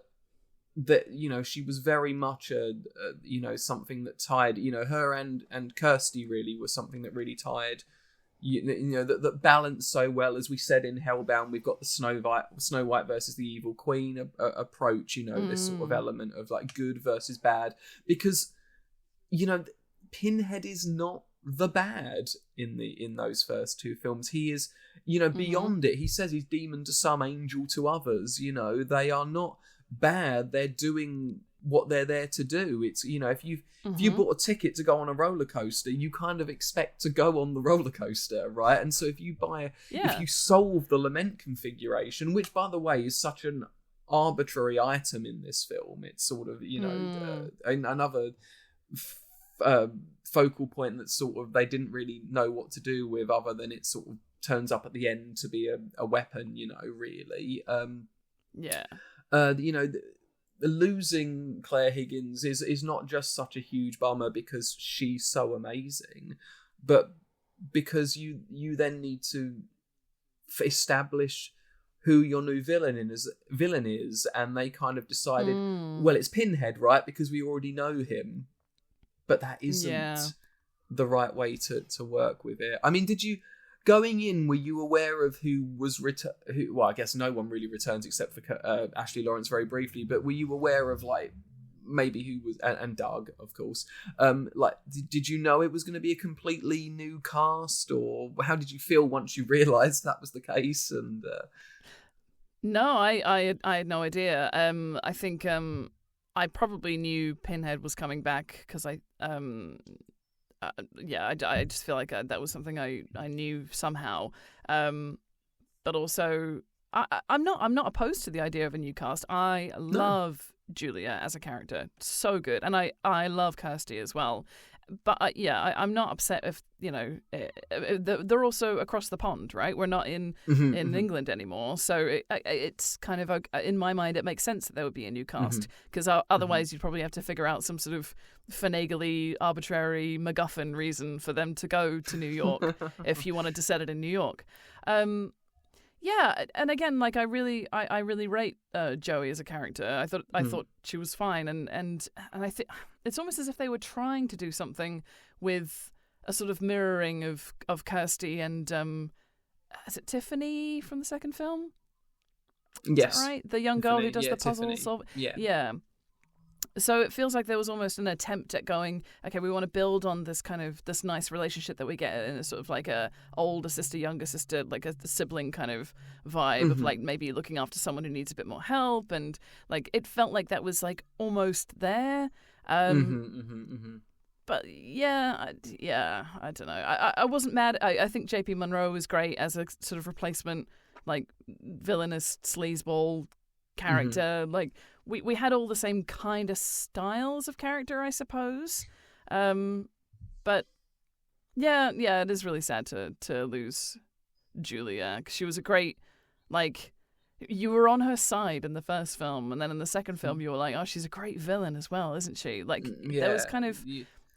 she was very much a something that tied, her and Kirsty really was something that really tied, that balance so well. As we said in Hellbound, we've got the Snow White versus the Evil Queen approach, this sort of element of like good versus bad, because Pinhead is not the bad in those first two films. He is, beyond it. He says he's demon to some, angel to others. They are not bad. They're doing what they're there to do. It's, if you bought a ticket to go on a roller coaster, you kind of expect to go on the roller coaster, right? And so if you solve the lament configuration, which by the way is such an arbitrary item in this film, it's sort of another focal point that sort of they didn't really know what to do with, other than it sort of turns up at the end to be a weapon, really. Losing Claire Higgins is not just such a huge bummer because she's so amazing, but because you then need to establish who your new villain is, and they kind of decided, well, it's Pinhead, right? Because we already know him, but that isn't the right way to work with it. I mean, going in, were you aware of who was well, I guess no one really returns except for Ashley Lawrence very briefly, but were you aware of like maybe who was, and Doug, of course, did you know it was going to be a completely new cast, or how did you feel once you realised that was the case? And No, I had no idea. I think I probably knew Pinhead was coming back because I just feel like that was something I knew somehow. But also, I'm not opposed to the idea of a new cast. I love Julia as a character, so good, and I love Kirsty as well. But I'm not upset if they're also across the pond, right? We're not in England anymore, so it's kind of in my mind it makes sense that there would be a new cast, because otherwise you'd probably have to figure out some sort of finagly, arbitrary MacGuffin reason for them to go to New York if you wanted to set it in New York. And again, like I really rate Joey as a character. I thought she was fine, and I think it's almost as if they were trying to do something with a sort of mirroring of Kirsty and is it Tiffany from the second film? Yes, is that right? The young girl who does the Tiffany. puzzles. Yeah. So it feels like there was almost an attempt at going, okay, we want to build on this this nice relationship that we get in a sort of like a older sister, younger sister, like a sibling kind of vibe of like maybe looking after someone who needs a bit more help, and like it felt like that was like almost there. But I don't know. I wasn't mad. I think JP Monroe was great as a sort of replacement, like villainous sleazeball character. Like we had all the same kind of styles of character, I suppose. But it is really sad to lose Julia, 'cause she was a great, like, you were on her side in the first film, and then in the second film you were like, oh, she's a great villain as well, isn't she? Like, there was kind of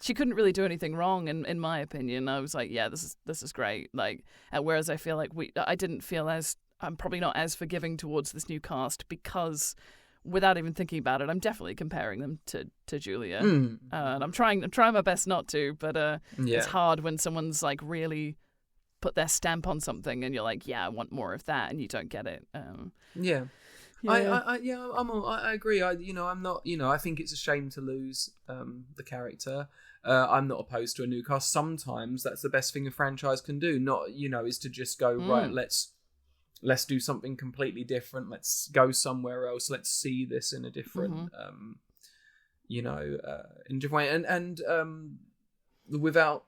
she couldn't really do anything wrong in my opinion. I was like, yeah, this is great. Like, whereas I feel like I didn't feel as, I'm probably not as forgiving towards this new cast, because without even thinking about it, I'm definitely comparing them to Julia. And I'm trying my best not to, but it's hard when someone's like really put their stamp on something and you're like, yeah, I want more of that, and you don't get it. I agree. I'm not. I think it's a shame to lose the character. I'm not opposed to a new cast. Sometimes that's the best thing a franchise can do. Not, is to just go right. Let's do something completely different. Let's go somewhere else. Let's see this in a different, in a different way. And without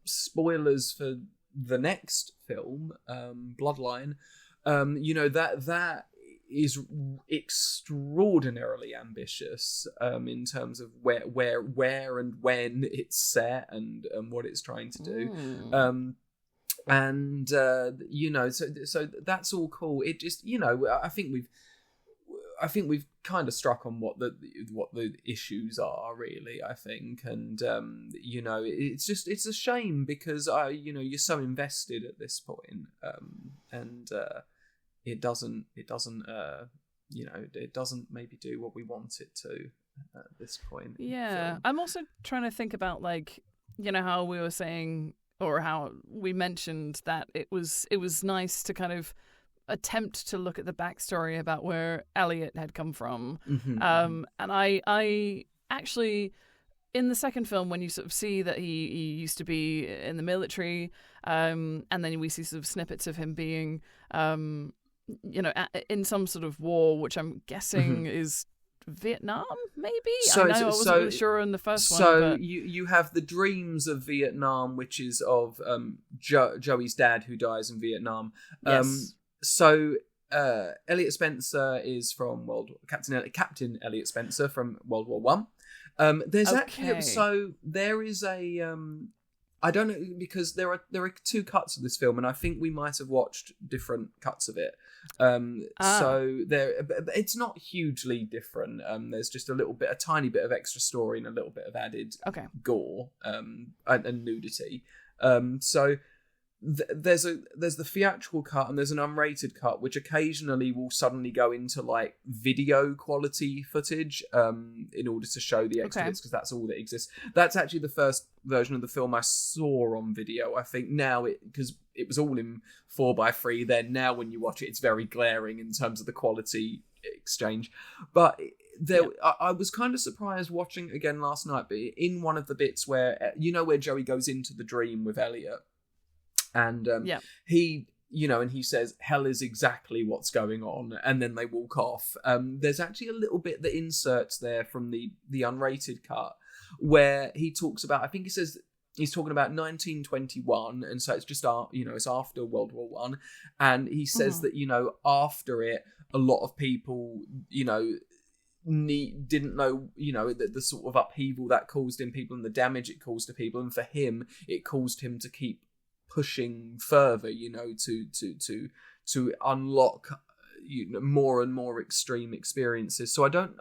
spoilers for the next film, Bloodline, that is extraordinarily ambitious in terms of where and when it's set and what it's trying to do. So that's all cool. It just, I think we've kind of struck on what the issues are, really, I think. And it's a shame because you're so invested at this point, and it doesn't maybe do what we want it to at this point. Yeah, I'm also trying to think about, like, how we were saying or how we mentioned that it was nice to kind of attempt to look at the backstory about where Elliot had come from. And I actually, in the second film, when you sort of see that he used to be in the military, and then we see sort of snippets of him being, in some sort of war, which I'm guessing is Vietnam, maybe? I wasn't really sure in the first one. So you have the dreams of Vietnam, which is of Joey's dad who dies in Vietnam. Yes. Elliot Spencer is from Captain Elliot Spencer from World War One. There's actually there is a I don't know, because there are two cuts of this film, and I think we might have watched different cuts of it. So it's not hugely different. There's just a tiny bit of extra story and a little bit of added gore and nudity. There's the theatrical cut and there's an unrated cut, which occasionally will suddenly go into like video quality footage in order to show the extra bits, because that's all that exists. That's actually the first version of the film I saw on video. I think now because it was all in 4:3 then, now when you watch it, it's very glaring in terms of the quality exchange. But I was kind of surprised watching it again last night, but in one of the bits where where Joey goes into the dream with Elliot, and he and he says hell is exactly what's going on, and then they walk off. There's actually a little bit that inserts there from the unrated cut where he talks about, I think he says he's talking about 1921, and so it's just it's after World War One, and he says that after it, a lot of people didn't know the sort of upheaval that caused in people and the damage it caused to people, and for him it caused him to keep pushing further, to unlock more and more extreme experiences. So I don't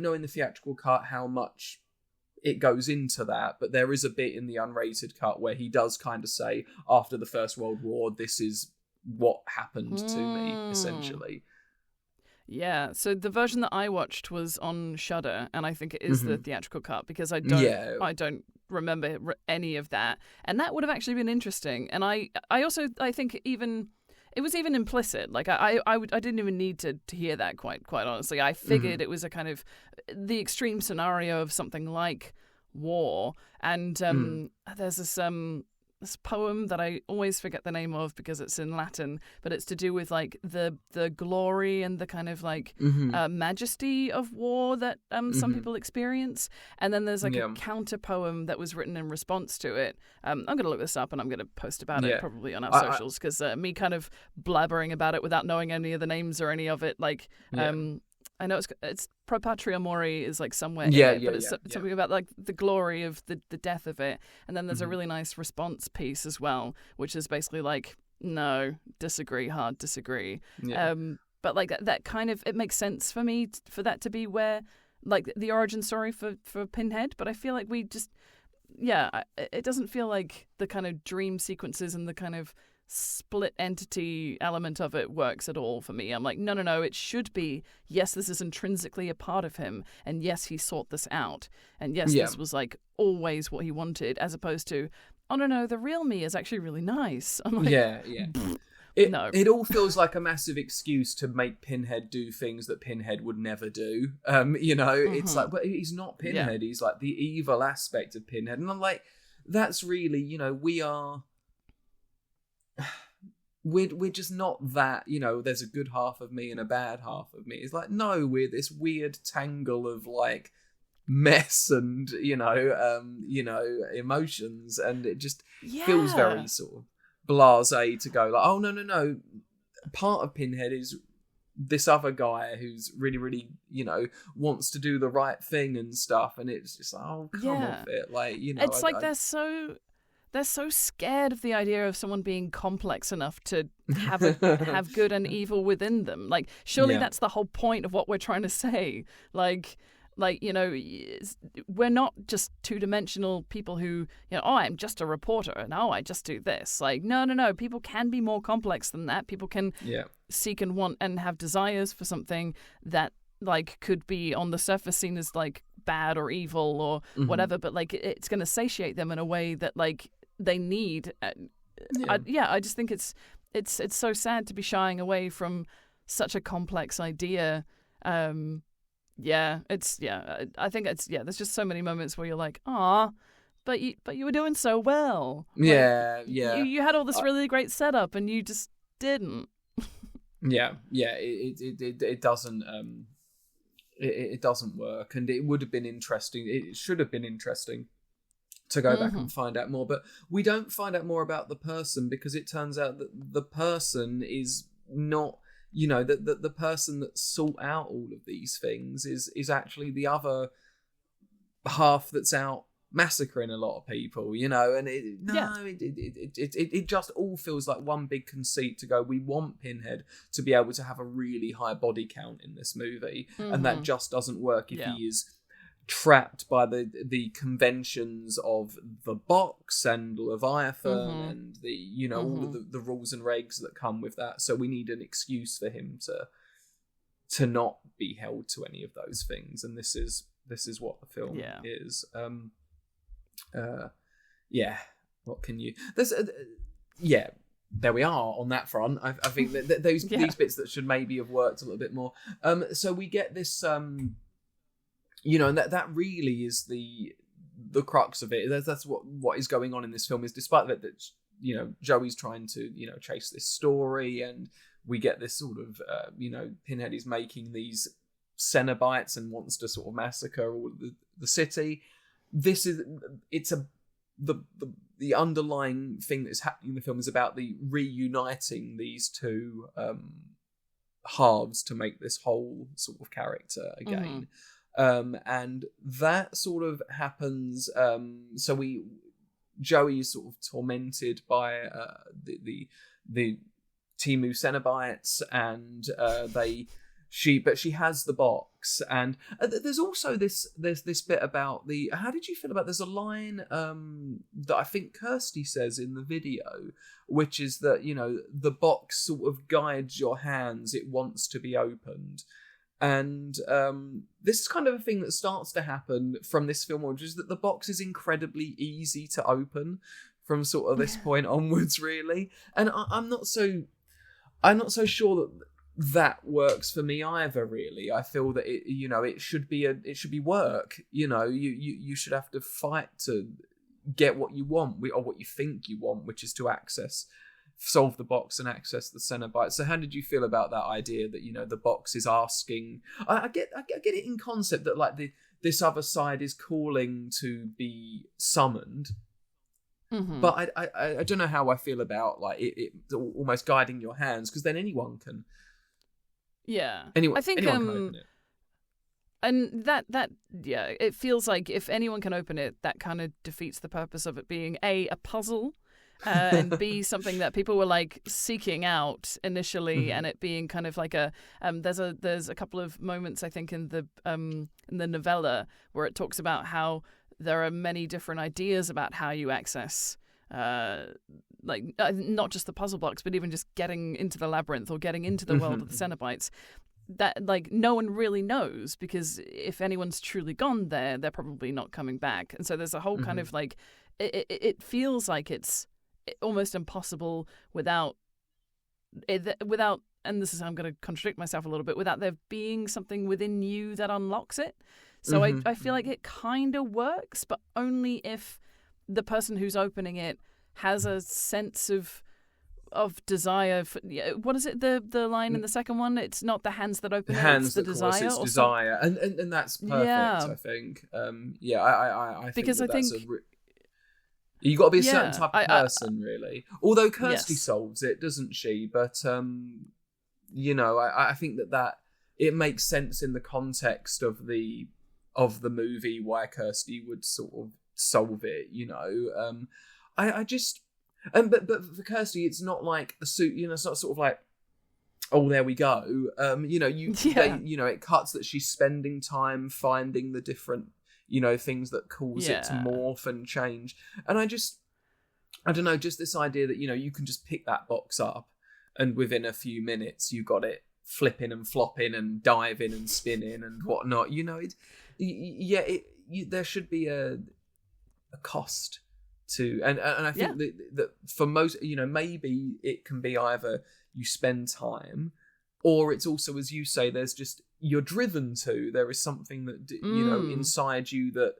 know in the theatrical cut how much it goes into that, but there is a bit in the unrated cut where he does kind of say, after the First World War, this is what happened to me, essentially. Yeah, so the version that I watched was on Shudder, and I think it is the theatrical cut, because I don't remember any of that, and that would have actually been interesting. And I think even it was even implicit. Like I didn't even need to hear that quite honestly. I figured it was a kind of the extreme scenario of something like war, and there's this poem that I always forget the name of because it's in Latin, but it's to do with like the glory and the kind of like majesty of war that some people experience. And then there's like a counter poem that was written in response to it. I'm going to look this up and I'm going to post about it probably on our socials, because me kind of blabbering about it without knowing any of the names or any of it, like I know it's Pro Patria Mori is like somewhere in it, but it's something about like the glory of the death of it. And then there's a really nice response piece as well, which is basically like, no, disagree, hard disagree. But like that kind of, it makes sense for me for that to be where like the origin story for Pinhead. But I feel like we just, it doesn't feel like the kind of dream sequences and the kind of split entity element of it works at all for me. I'm like, no, it should be, yes, this is intrinsically a part of him, and yes, he sought this out, and yes, this was like always what he wanted, as opposed to, oh no, the real me is actually really nice. I'm like, It all feels like a massive excuse to make Pinhead do things that Pinhead would never do. It's like, but he's not Pinhead. He's like the evil aspect of Pinhead, and I'm like, that's really, we're just not that, there's a good half of me and a bad half of me. It's like, no, we're this weird tangle of like mess and emotions, and it just feels very sort of blasé to go like, oh no, part of Pinhead is this other guy who's really, really, wants to do the right thing and stuff, and it's just like, oh, come off it, like, it's like they're so scared of the idea of someone being complex enough to have good and evil within them. Like, surely that's the whole point of what we're trying to say. Like, we're not just two-dimensional people who, I'm just a reporter and I just do this. Like, no. People can be more complex than that. People can seek and want and have desires for something that like could be on the surface seen as like bad or evil or whatever, but like it's going to satiate them in a way that like they need. I just think it's so sad to be shying away from such a complex idea. I think there's just so many moments where you're like, "Aw, but you were doing so well." Like, you had all this really great setup and you just didn't. It doesn't it doesn't work, and it would have been interesting. It should have been interesting to go back and find out more, but we don't find out more about the person because it turns out that the person is not, the person that sought out all of these things is actually the other half that's out massacring a lot of people, and it just all feels like one big conceit to go, we want Pinhead to be able to have a really high body count in this movie, and that just doesn't work if he is trapped by the conventions of the box and Leviathan and the all of the rules and regs that come with that. So we need an excuse for him to not be held to any of those things, and this is what the film is. What can you? There's there we are on that front. I think that these bits that should maybe have worked a little bit more. So we get this. And that really is the crux of it. That's what is going on in this film. Is despite that Joey's trying to chase this story, and we get this sort of Pinhead is making these Cenobites and wants to sort of massacre all of the city. The underlying thing that's happening in the film is about the reuniting these two halves to make this whole sort of character again. And that sort of happens. So Joey is sort of tormented by the Timu Cenobites, and she has the box, and there's also this bit about how did you feel about, there's a line that I think Kirsty says in the video, which is that the box sort of guides your hands, it wants to be opened. And this is kind of a thing that starts to happen from this film, which is that the box is incredibly easy to open from sort of this point onwards, really. And I'm not so sure that works for me either, really. I feel that it should be work. You should have to fight to get what you want, or what you think you want, which is to solve the box and access the Cenobite. So how did you feel about that idea that the box is asking? I get it in concept that like this other side is calling to be summoned, but I don't know how I feel about like it almost guiding your hands, because then anyone can. Yeah, I think anyone can open it. And that it feels like if anyone can open it, that kind of defeats the purpose of it being a puzzle. And B, something that people were like seeking out initially, and it being kind of like there's a couple of moments I think in the novella where it talks about how there are many different ideas about how you access not just the puzzle blocks, but even just getting into the labyrinth or getting into the world of the Cenobites. That like no one really knows, because if anyone's truly gone there, they're probably not coming back. And so there's a whole kind of like it feels like it's almost impossible without, and this is how I'm going to contradict myself a little bit, without there being something within you that unlocks it. So I feel like it kind of works, but only if the person who's opening it has a sense of desire for, what is it, the line in the second one? It's not the hands that open it, it's the desire. It's desire, and that's perfect. I think. I because think I think you got to be a certain type of person, really. Although Kirsty solves it, doesn't she? But I think that it makes sense in the context of the movie why Kirsty would sort of solve it. I just. But for Kirsty, it's not like the suit. It's not sort of like, oh, there we go. It cuts that she's spending time finding the different, things that cause it to morph and change. And I don't know, just this idea that you can just pick that box up, and within a few minutes you got it flipping and flopping and diving and spinning and whatnot. You know, there should be a cost to, and I think that for most, you know, maybe it can be either you spend time, or it's also, as you say, there's just, you're driven to, there is something that, you know, inside you that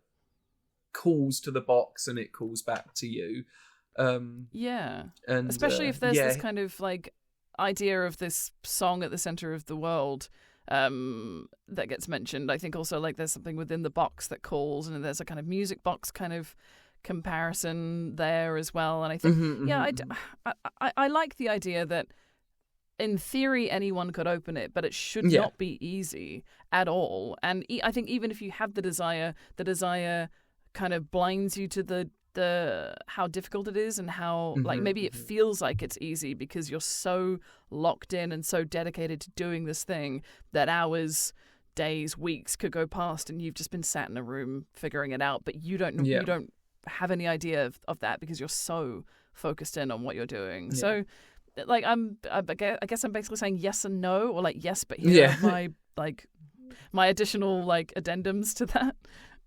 calls to the box and it calls back to you. And especially if there's this kind of like idea of this song at the center of the world that gets mentioned. I think also like there's something within the box that calls, and there's a kind of music box kind of comparison there as well. And I think I like the idea that in theory anyone could open it, but it should not be easy at all. And I think even if you have the desire kind of blinds you to the how difficult it is, and how like maybe it feels like it's easy because you're so locked in and so dedicated to doing this thing that hours, days, weeks could go past and you've just been sat in a room figuring it out, but you don't have any idea of that because you're so focused in on what you're doing. So like I guess I'm basically saying yes and no, or like yes, but here are my additional like addendums to that.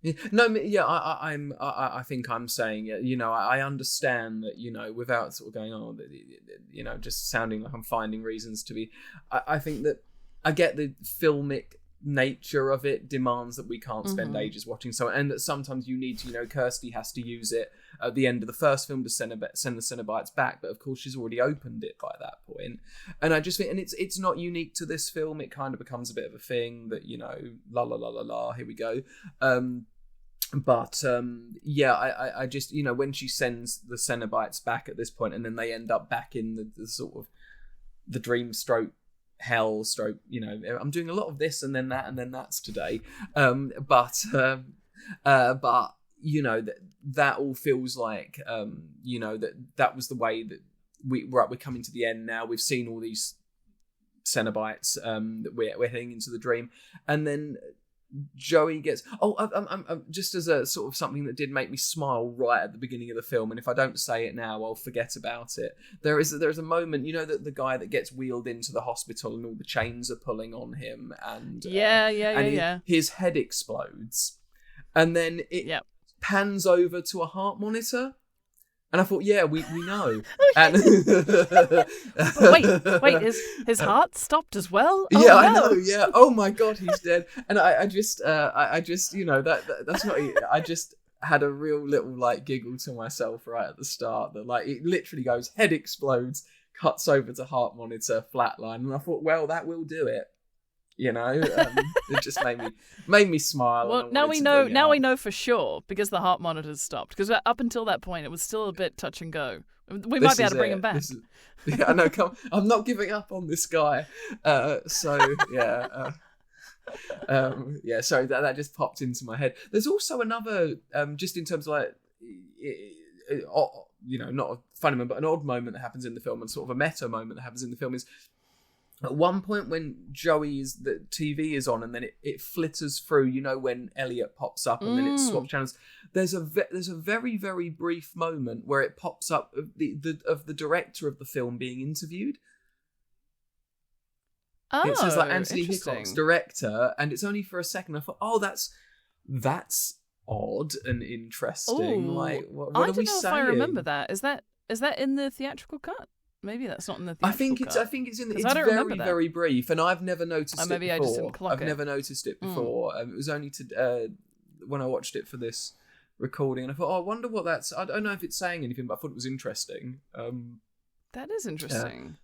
I think I'm saying, you know, I understand that, you know, without sort of going, you know, just sounding like I'm finding reasons to be. I think that I get the filmic nature of it demands that we can't spend ages watching something, and that sometimes you need to, you know, Kirsty has to use it at the end of the first film to send the Cenobites back, but of course she's already opened it by that point. And I just think, and it's not unique to this film, it kind of becomes a bit of a thing that, you know, la la la la la, here we go. I just, you know, when she sends the Cenobites back at this point, and then they end up back in the sort of the dream stroke hell stroke, you know, I'm doing a lot of this and then that and then that's today, but you know, that all feels like you know, that was the way that we're coming to the end now. We've seen all these Cenobites that we're heading into the dream, and then Joey gets just as a sort of something that did make me smile right at the beginning of the film, and if I don't say it now I'll forget about it. There's a moment, you know, that the guy that gets wheeled into the hospital and all the chains are pulling on him, and his head explodes, and then it pans over to a heart monitor. And I thought, we know. And but wait, his heart stopped as well? Oh, yeah, no. I know. Yeah. Oh my God, he's dead. And I just, you know, that's not. I just had a real little like giggle to myself right at the start. That like it literally goes, head explodes, cuts over to heart monitor, flatline, and I thought, well, that will do it. You know, it just made me smile. Well, now we know for sure, because the heart monitors stopped. Because up until that point, it was still a bit touch and go. We might be able to bring him back. I know. I'm not giving up on this guy. Sorry, that just popped into my head. There's also another, just in terms of like, you know, not a funny moment, but an odd moment that happens in the film, and sort of a meta moment that happens in the film is, at one point when the TV is on, and then it flitters through, you know, when Elliot pops up and then it swaps channels. There's a very, very brief moment where it pops up of the director of the film being interviewed. Oh, it says like Anthony Hitchcock's director, and it's only for a second. I thought, oh, that's odd and interesting. Ooh, like, what I are don't we know saying? If I remember that. Is that in the theatrical cut? Maybe that's not in the theatrical cut. I think it's in the. It's very, very brief, and I've never noticed it before. I just didn't clock I've never noticed it before. It was only when I watched it for this recording, and I thought, oh, I wonder what that's. I don't know if it's saying anything, but I thought it was interesting. That is interesting.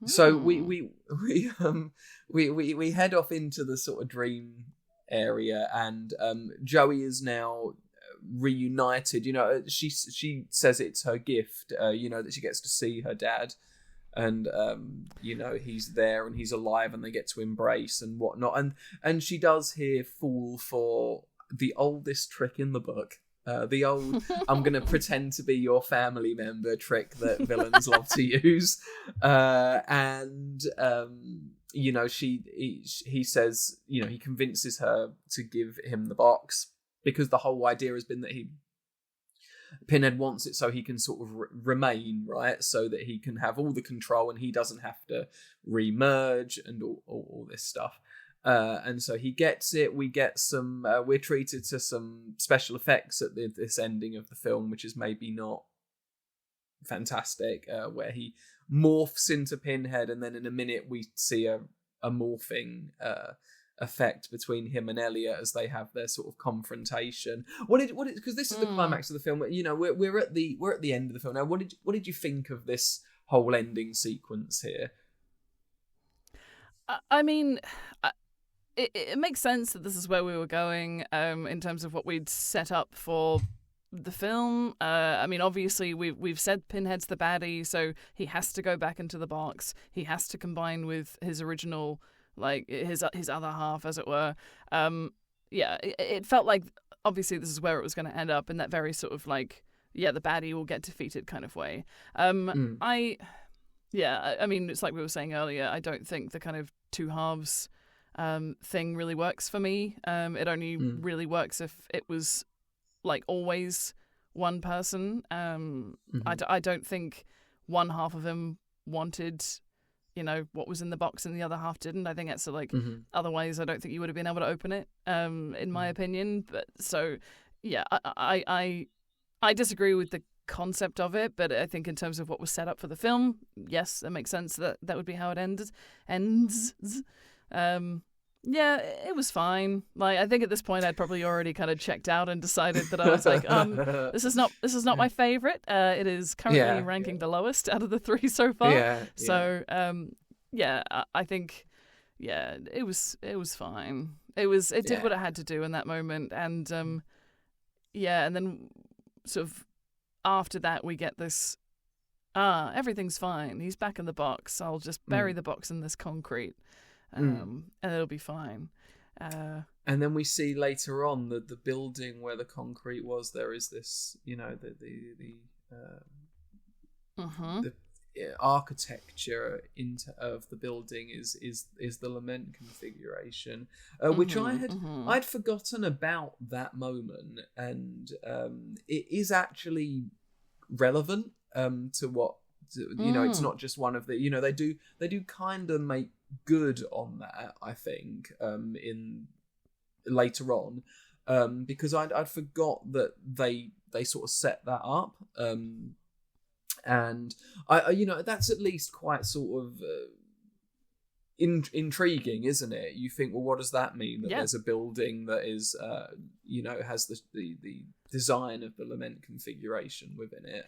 So we head off into the sort of dream area, and Joey is now reunited. You know, she says it's her gift, you know, that she gets to see her dad, and you know, he's there and he's alive, and they get to embrace and whatnot, and she does here fall for the oldest trick in the book, the old I'm gonna pretend to be your family member trick that villains love to use, and you know, he says, you know, he convinces her to give him the box, because the whole idea has been that Pinhead wants it so he can sort of remain, right? So that he can have all the control and he doesn't have to re-merge and all this stuff. And so he gets it. We get some. We're treated to some special effects at this ending of the film, which is maybe not fantastic. Where he morphs into Pinhead, and then in a minute we see a morphing effect between him and Elliot as they have their sort of confrontation. Because this is the climax of the film. You know, we're at the end of the film now. What did you think of this whole ending sequence here? I mean, it makes sense that this is where we were going in terms of what we'd set up for the film. I mean, obviously we've said Pinhead's the baddie, so he has to go back into the box. He has to combine with his original, like his other half, as it were. It felt like obviously this is where it was going to end up in that very sort of like, the baddie will get defeated kind of way. I mean, it's like we were saying earlier. I don't think the kind of two halves thing really works for me. It only really works if it was like always one person. I don't think one half of him wanted, what was in the box and the other half didn't. I think that's like, otherwise I don't think you would have been able to open it, in my opinion. But so, I disagree with the concept of it, but I think in terms of what was set up for the film, yes, it makes sense that would be how it ends. It was fine. Like, I think at this point I'd probably already kind of checked out and decided that I was like, this is not my favorite. It is currently ranking the lowest out of the three so far. So I think it was fine. It did what it had to do in that moment, and and then sort of after that we get this everything's fine. He's back in the box. I'll just bury the box in this concrete. And it'll be fine. And then we see later on the building where the concrete was. There is this, the architecture of the building is the lament configuration, which I'd forgotten about that moment, and it is actually relevant to what. It's not just one of the. They do kind of make good on that, I think, in later on, because I'd forgot that they sort of set that up, and I that's at least quite sort of intriguing, isn't it? You think, well, what does that mean? That there's a building that is has the design of the lament configuration within it.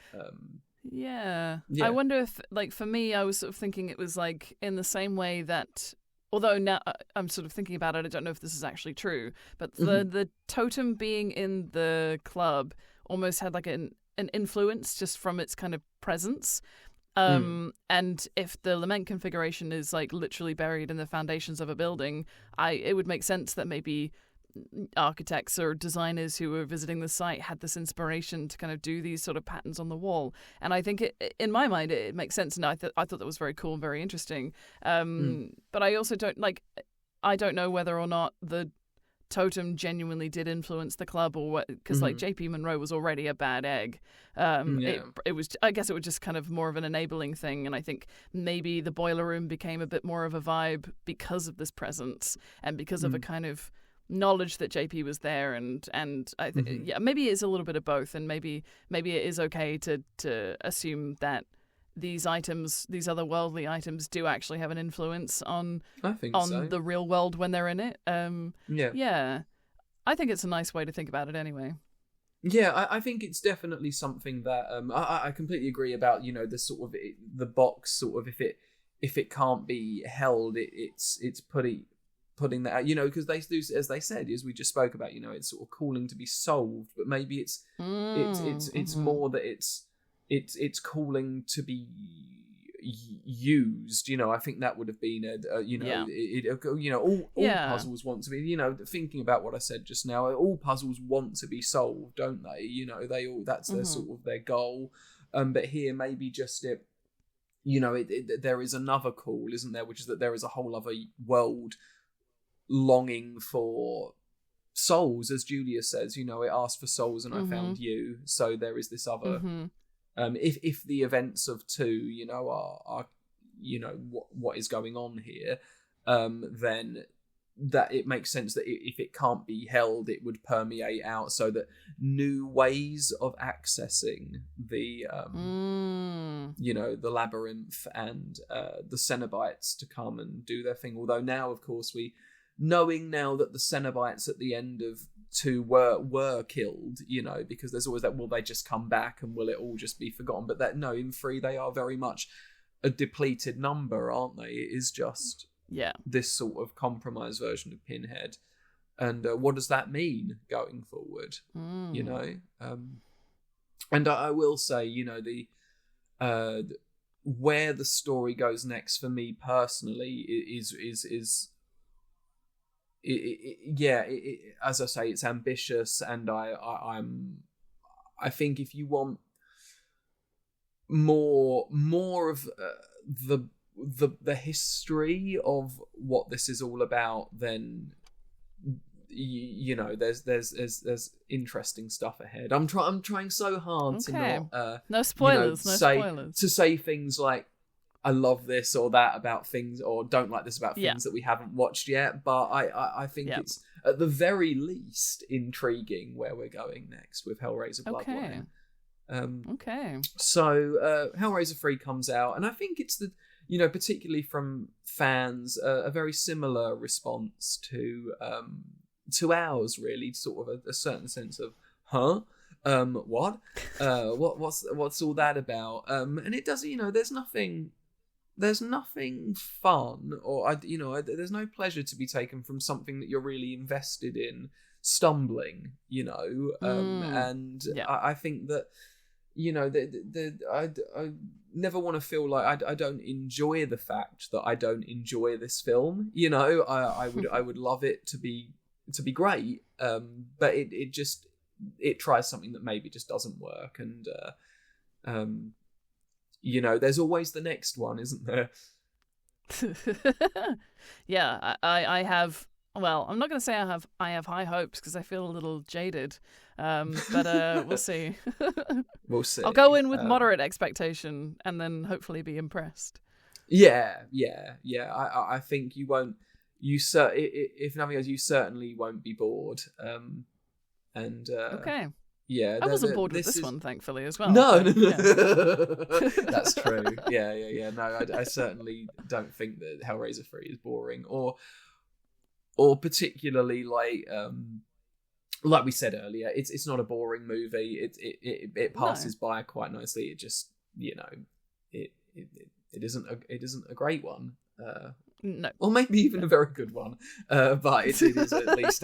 Yeah. I wonder if, like, for me, I was sort of thinking it was like in the same way that, although now I'm sort of thinking about it, I don't know if this is actually true, but the totem being in the club almost had like an influence just from its kind of presence. And if the lament configuration is like literally buried in the foundations of a building, it would make sense that maybe architects or designers who were visiting the site had this inspiration to kind of do these sort of patterns on the wall. And I think in my mind it makes sense, and I thought that was very cool and very interesting. But I also I don't know whether or not the totem genuinely did influence the club, or what, because like JP Monroe was already a bad egg. It was, I guess it was just kind of more of an enabling thing, and I think maybe the boiler room became a bit more of a vibe because of this presence and because of a kind of knowledge that JP was there, and I think maybe it's a little bit of both, and maybe it is okay to assume that these otherworldly items do actually have an influence on the real world when they're in it. I think it's a nice way to think about it anyway. Yeah, I think it's definitely something that I completely agree about. The sort of the box sort of, if it can't be held, it's putting that out, because they do, as they said, as we just spoke about, it's sort of calling to be solved, but maybe it's more that it's calling to be used. I think that would have been all puzzles want to be, thinking about what I said just now, all puzzles want to be solved, don't they? They all, that's their sort of their goal. But here maybe just there is another call, isn't there, which is that there is a whole other world longing for souls, as Julia says, it asked for souls and I found you. So there is this other. If the events of 2, are what is going on here, then that it makes sense that if it can't be held, it would permeate out, so that new ways of accessing the the labyrinth and the Cenobites to come and do their thing. Although now, of course, knowing now that the Cenobites at the end of 2 were killed, because there's always that, will they just come back and will it all just be forgotten? But that, no, in 3 they are very much a depleted number, aren't they? It is just this sort of compromised version of Pinhead. And what does that mean going forward? And I will say, the where the story goes next for me personally is as I say, it's ambitious, and I think if you want more of the history of what this is all about, then there's interesting stuff ahead. I'm trying so hard to not no spoilers, to say things like I love this or that about things, or don't like this about things that we haven't watched yet. But I think it's at the very least intriguing where we're going next with Hellraiser Bloodline. So Hellraiser 3 comes out, and I think it's particularly from fans, a very similar response to ours, really, sort of a certain sense of, what's all that about? And it does, there's nothing fun, or there's no pleasure to be taken from something that you're really invested in stumbling, and I think that, I never want to feel like I don't enjoy the fact that I don't enjoy this film. I would love it to be great, but it tries something that maybe just doesn't work, and there's always the next one, isn't there? I have. Well, I'm not going to say I have high hopes, because I feel a little jaded, but we'll see. We'll see. I'll go in with moderate expectation and then hopefully be impressed. Yeah. I think you won't. If nothing else, you certainly won't be bored. Okay. Yeah, I wasn't bored with this one, thankfully, as well. No. That's true. Yeah. No, I certainly don't think that Hellraiser 3 is boring, or particularly like we said earlier, it's not a boring movie. It passes by quite nicely. It just it isn't a great one. No. Or maybe even a very good one. But it is at least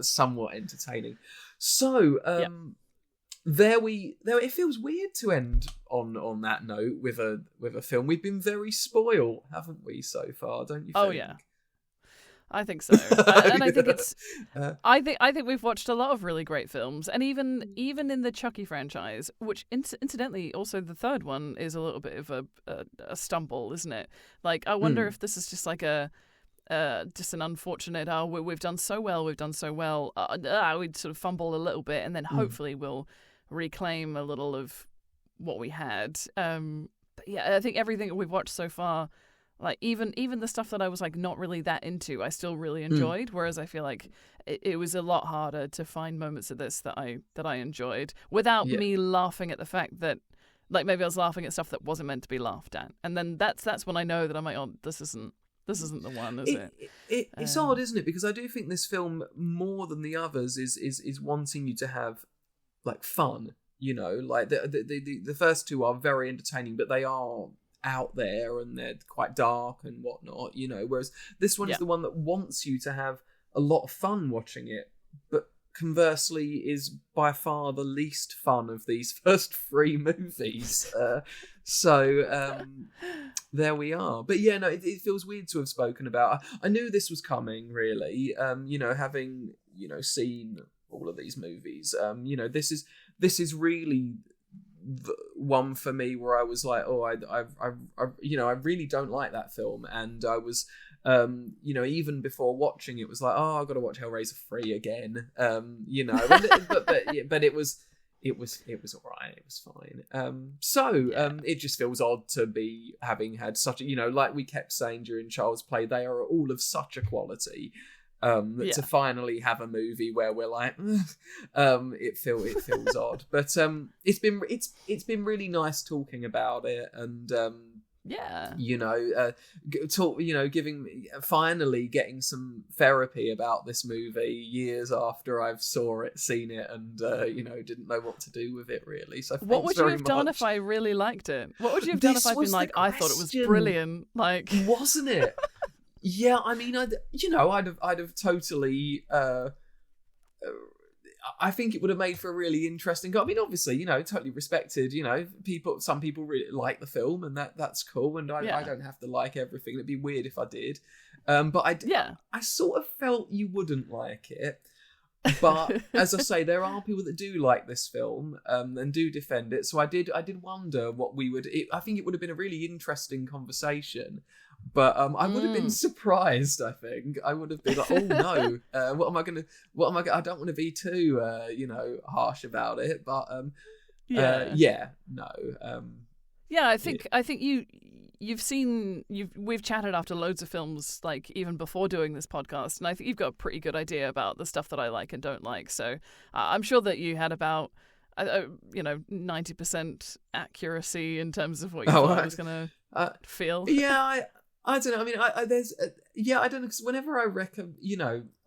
somewhat entertaining. So there it feels weird to end on that note with a film. We've been very spoiled, haven't we, so far? Don't you think? Oh yeah, I think so. And I think it's I think we've watched a lot of really great films, and even in the Chucky franchise, which incidentally also the third one is a little bit of a stumble, isn't it? Like, I wonder if this is just like just an unfortunate, we've done so well, we'd sort of fumble a little bit, and then hopefully we'll reclaim a little of what we had. But yeah, I think everything that we've watched so far, like even the stuff that I was like not really that into, I still really enjoyed. Whereas I feel like it was a lot harder to find moments of this that I enjoyed without me laughing at the fact that, like, maybe I was laughing at stuff that wasn't meant to be laughed at, and then that's when I know that I'm like, oh, this isn't the one, is it? It's odd, isn't it? Because I do think this film, more than the others, is wanting you to have like fun. Like the first two are very entertaining, but they are out there and they're quite dark and whatnot. Whereas this one is the one that wants you to have a lot of fun watching it, but conversely is by far the least fun of these first three movies. So there we are. But yeah, no, it feels weird to have spoken about. I knew this was coming, really. Having seen all of these movies. This is really the one for me where I was like, oh, I really don't like that film, and I was Even before watching it was like, oh, I've got to watch Hellraiser 3 again. But it was all right. It was fine. It just feels odd to be having had such a, like we kept saying during Child's Play, they are all of such a quality. To finally have a movie where we're like, it feels odd, but it's been really nice talking about it, and finally getting some therapy about this movie years after I've seen it, and didn't know what to do with it really. So what would you have done if I really liked it? What would you have done if I'd been like, I thought it was brilliant, like, wasn't it? Yeah, I mean, I'd have totally. I think it would have made for a really interesting. I mean, obviously, totally respected. Some people really like the film, and that's cool. And I don't have to like everything. It'd be weird if I did. But I sort of felt you wouldn't like it. But as I say, there are people that do like this film and do defend it. So I did wonder what we would. I think it would have been a really interesting conversation. But I would have been surprised. I think I would have been like, "Oh no, what am I gonna? I don't want to be too, harsh about it." But no. I think we've chatted after loads of films, like even before doing this podcast, and I think you've got a pretty good idea about the stuff that I like and don't like. So I'm sure that you had about 90% accuracy in terms of what you thought I was gonna feel. Yeah. I don't know. I mean, I don't know, because whenever I I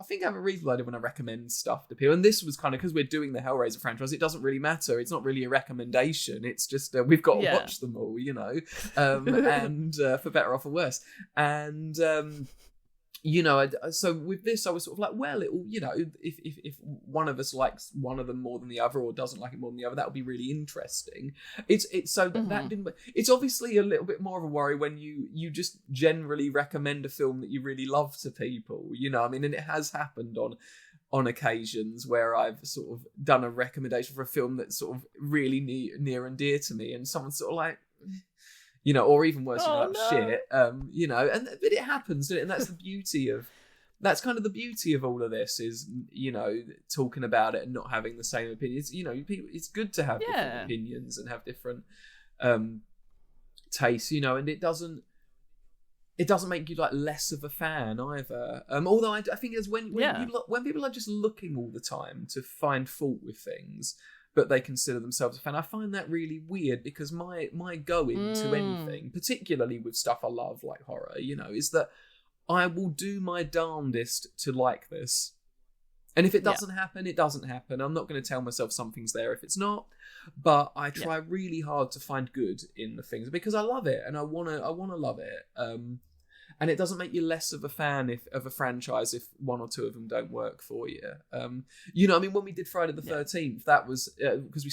think I have a reasonable idea when I recommend stuff to people. And this was kind of because we're doing the Hellraiser franchise. It doesn't really matter. It's not really a recommendation. It's just we've got to watch them all, and for better or for worse. And so with this, I was sort of like, well, it will, if one of us likes one of them more than the other, or doesn't like it more than the other, that would be really interesting. That didn't. It's obviously a little bit more of a worry when you just generally recommend a film that you really love to people. I mean, and it has happened on occasions where I've sort of done a recommendation for a film that's sort of really near and dear to me, and someone's sort of like, or even worse, shit, but it happens, doesn't it? And that's kind of the beauty of all of this is, talking about it and not having the same opinions. People, it's good to have different opinions and have different tastes, and it doesn't make you like less of a fan either. Although I think as when people are just looking all the time to find fault with things, but they consider themselves a fan, I find that really weird, because my go into anything, particularly with stuff I love like horror, is that I will do my darndest to like this. And if it doesn't happen, it doesn't happen. I'm not going to tell myself something's there if it's not, but I try really hard to find good in the things because I love it and I want to love it. And it doesn't make you less of a fan of a franchise if one or two of them don't work for you. I mean, when we did Friday the 13th, that was because we'd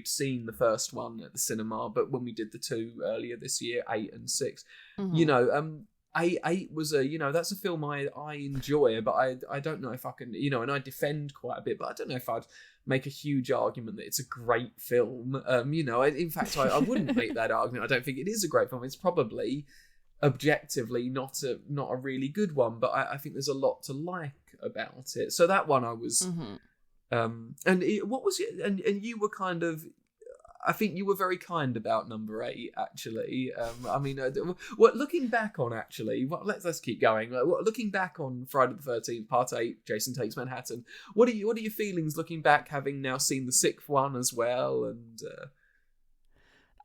seen the first one at the cinema, but when we did the two earlier this year, 8 and 6, 8 was that's a film I enjoy, but I don't know if I can, and I defend quite a bit, but I don't know if I'd make a huge argument that it's a great film. In fact, I wouldn't make that argument. I don't think it is a great film. It's probably objectively not a really good one, but I think there's a lot to like about it. So that one I was what was it, and you were kind of, I think you were very kind about number 8 actually. I mean, looking back on let's keep going. Looking back on Friday the 13th Part 8, Jason Takes Manhattan, what are your feelings looking back, having now seen the 6th one as well? And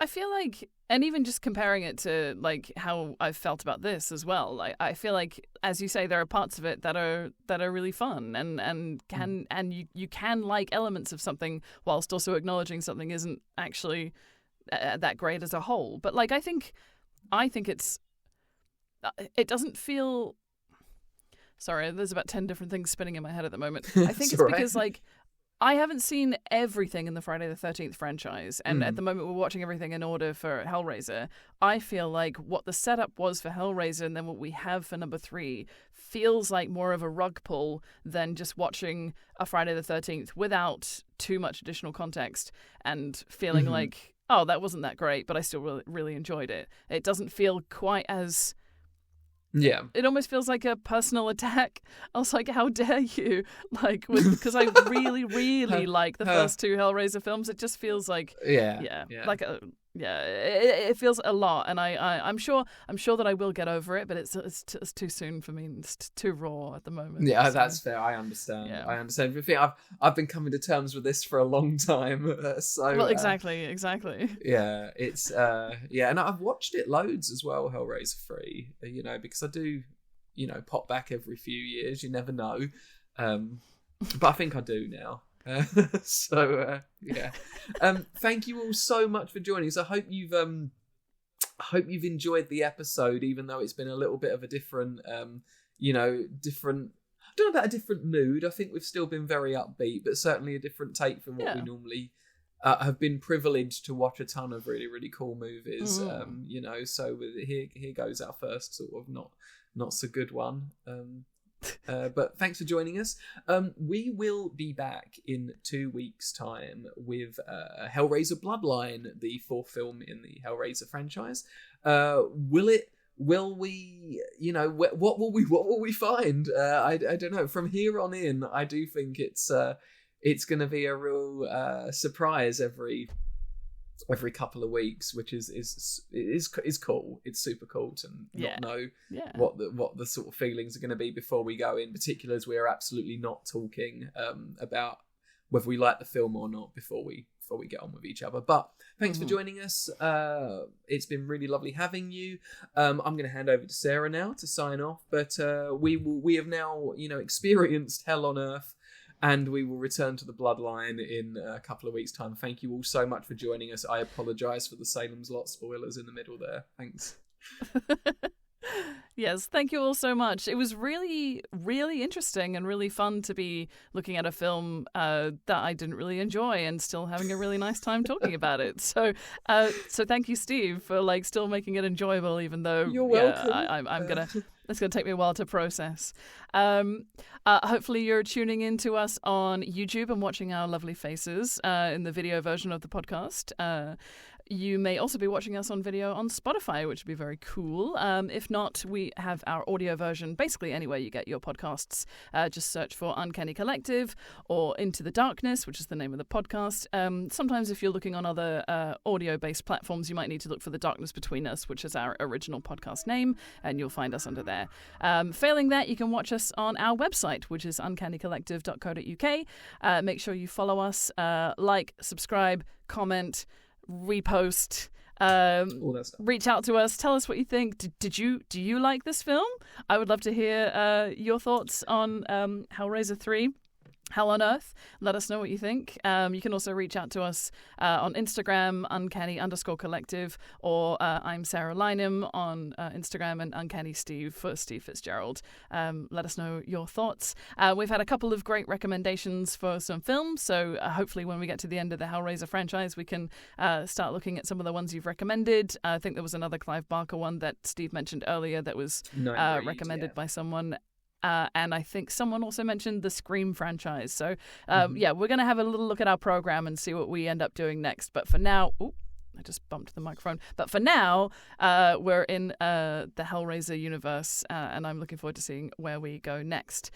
I feel like, and even just comparing it to like how I've felt about this as well, like I feel like, as you say, there are parts of it that are really fun and you can like elements of something whilst also acknowledging something isn't actually that great as a whole. But like I think it doesn't feel. Sorry, there's about 10 different things spinning in my head at the moment. I think it's because like I haven't seen everything in the Friday the 13th franchise, and at the moment we're watching everything in order for Hellraiser. I feel like what the setup was for Hellraiser and then what we have for number 3 feels like more of a rug pull than just watching a Friday the 13th without too much additional context and feeling like, oh, that wasn't that great, but I still really, really enjoyed it. It doesn't feel quite as Yeah. It almost feels like a personal attack. I was like, how dare you? Like, because I really, really like the first two Hellraiser films. It just feels like, like it feels a lot. And I'm sure that I will get over it, but it's too soon for me. It's too raw at the moment. Yeah, so. That's fair. I understand. Yeah. I understand. I think I've been coming to terms with this for a long time. Exactly. Yeah, it's and I've watched it loads as well, Hellraiser 3, because I do, pop back every few years. You never know. But I think I do now. Thank you all so much for joining us. I hope you've enjoyed the episode, even though it's been a little bit of a different, different. I don't know about a different mood. I think we've still been very upbeat, but certainly a different take from what we normally have been privileged to watch a ton of really, really cool movies. So here goes our first sort of not so good one. But thanks for joining us. We will be back in 2 weeks' time with Hellraiser Bloodline, the fourth film in the Hellraiser franchise. Will we? What will we find? I don't know. From here on in, I do think it's going to be a real surprise every couple of weeks, which is cool. It's super cool to not know what the sort of feelings are going to be before we go in, particular as we are absolutely not talking about whether we like the film or not before we get on with each other. But thanks for joining us. It's been really lovely having you. I'm going to hand over to Sarah now to sign off, but we have now experienced hell on earth. And we will return to the Bloodline in a couple of weeks' time. Thank you all so much for joining us. I apologise for the Salem's Lot spoilers in the middle there. Thanks. Yes, thank you all so much. It was really, really interesting and really fun to be looking at a film that I didn't really enjoy and still having a really nice time talking about it. So thank you, Steve, for still making it enjoyable, even though you're welcome. I'm gonna. It's going to take me a while to process. Hopefully you're tuning in to us on YouTube and watching our lovely faces in the video version of the podcast. You may also be watching us on video on Spotify, which would be very cool. If not, we have our audio version basically anywhere you get your podcasts. Just search for Uncanny Collective or Into the Darkness, which is the name of the podcast. Sometimes if you're looking on other audio-based platforms, you might need to look for The Darkness Between Us, which is our original podcast name, and you'll find us under there. Failing that, you can watch us on our website, which is uncannycollective.co.uk. Make sure you follow us, like, subscribe, comment, repost, reach out to us, tell us what you think. Do you like this film? I would love to hear your thoughts on Hellraiser 3 Hell on Earth. Let us know what you think. You can also reach out to us on Instagram, Uncanny_Collective, or I'm Sarah Lynham on Instagram, and Uncanny Steve for Steve Fitzgerald. Let us know your thoughts. We've had a couple of great recommendations for some films, so hopefully when we get to the end of the Hellraiser franchise, we can start looking at some of the ones you've recommended. I think there was another Clive Barker one that Steve mentioned earlier that was recommended by someone. And I think someone also mentioned the Scream franchise. So, we're going to have a little look at our program and see what we end up doing next. But for now, I just bumped the microphone. But for now, we're in the Hellraiser universe, and I'm looking forward to seeing where we go next.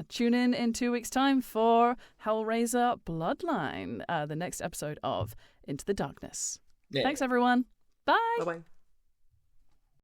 Tune in 2 weeks' time for Hellraiser Bloodline, the next episode of Into the Darkness. Yeah. Thanks, everyone. Bye. Bye-bye.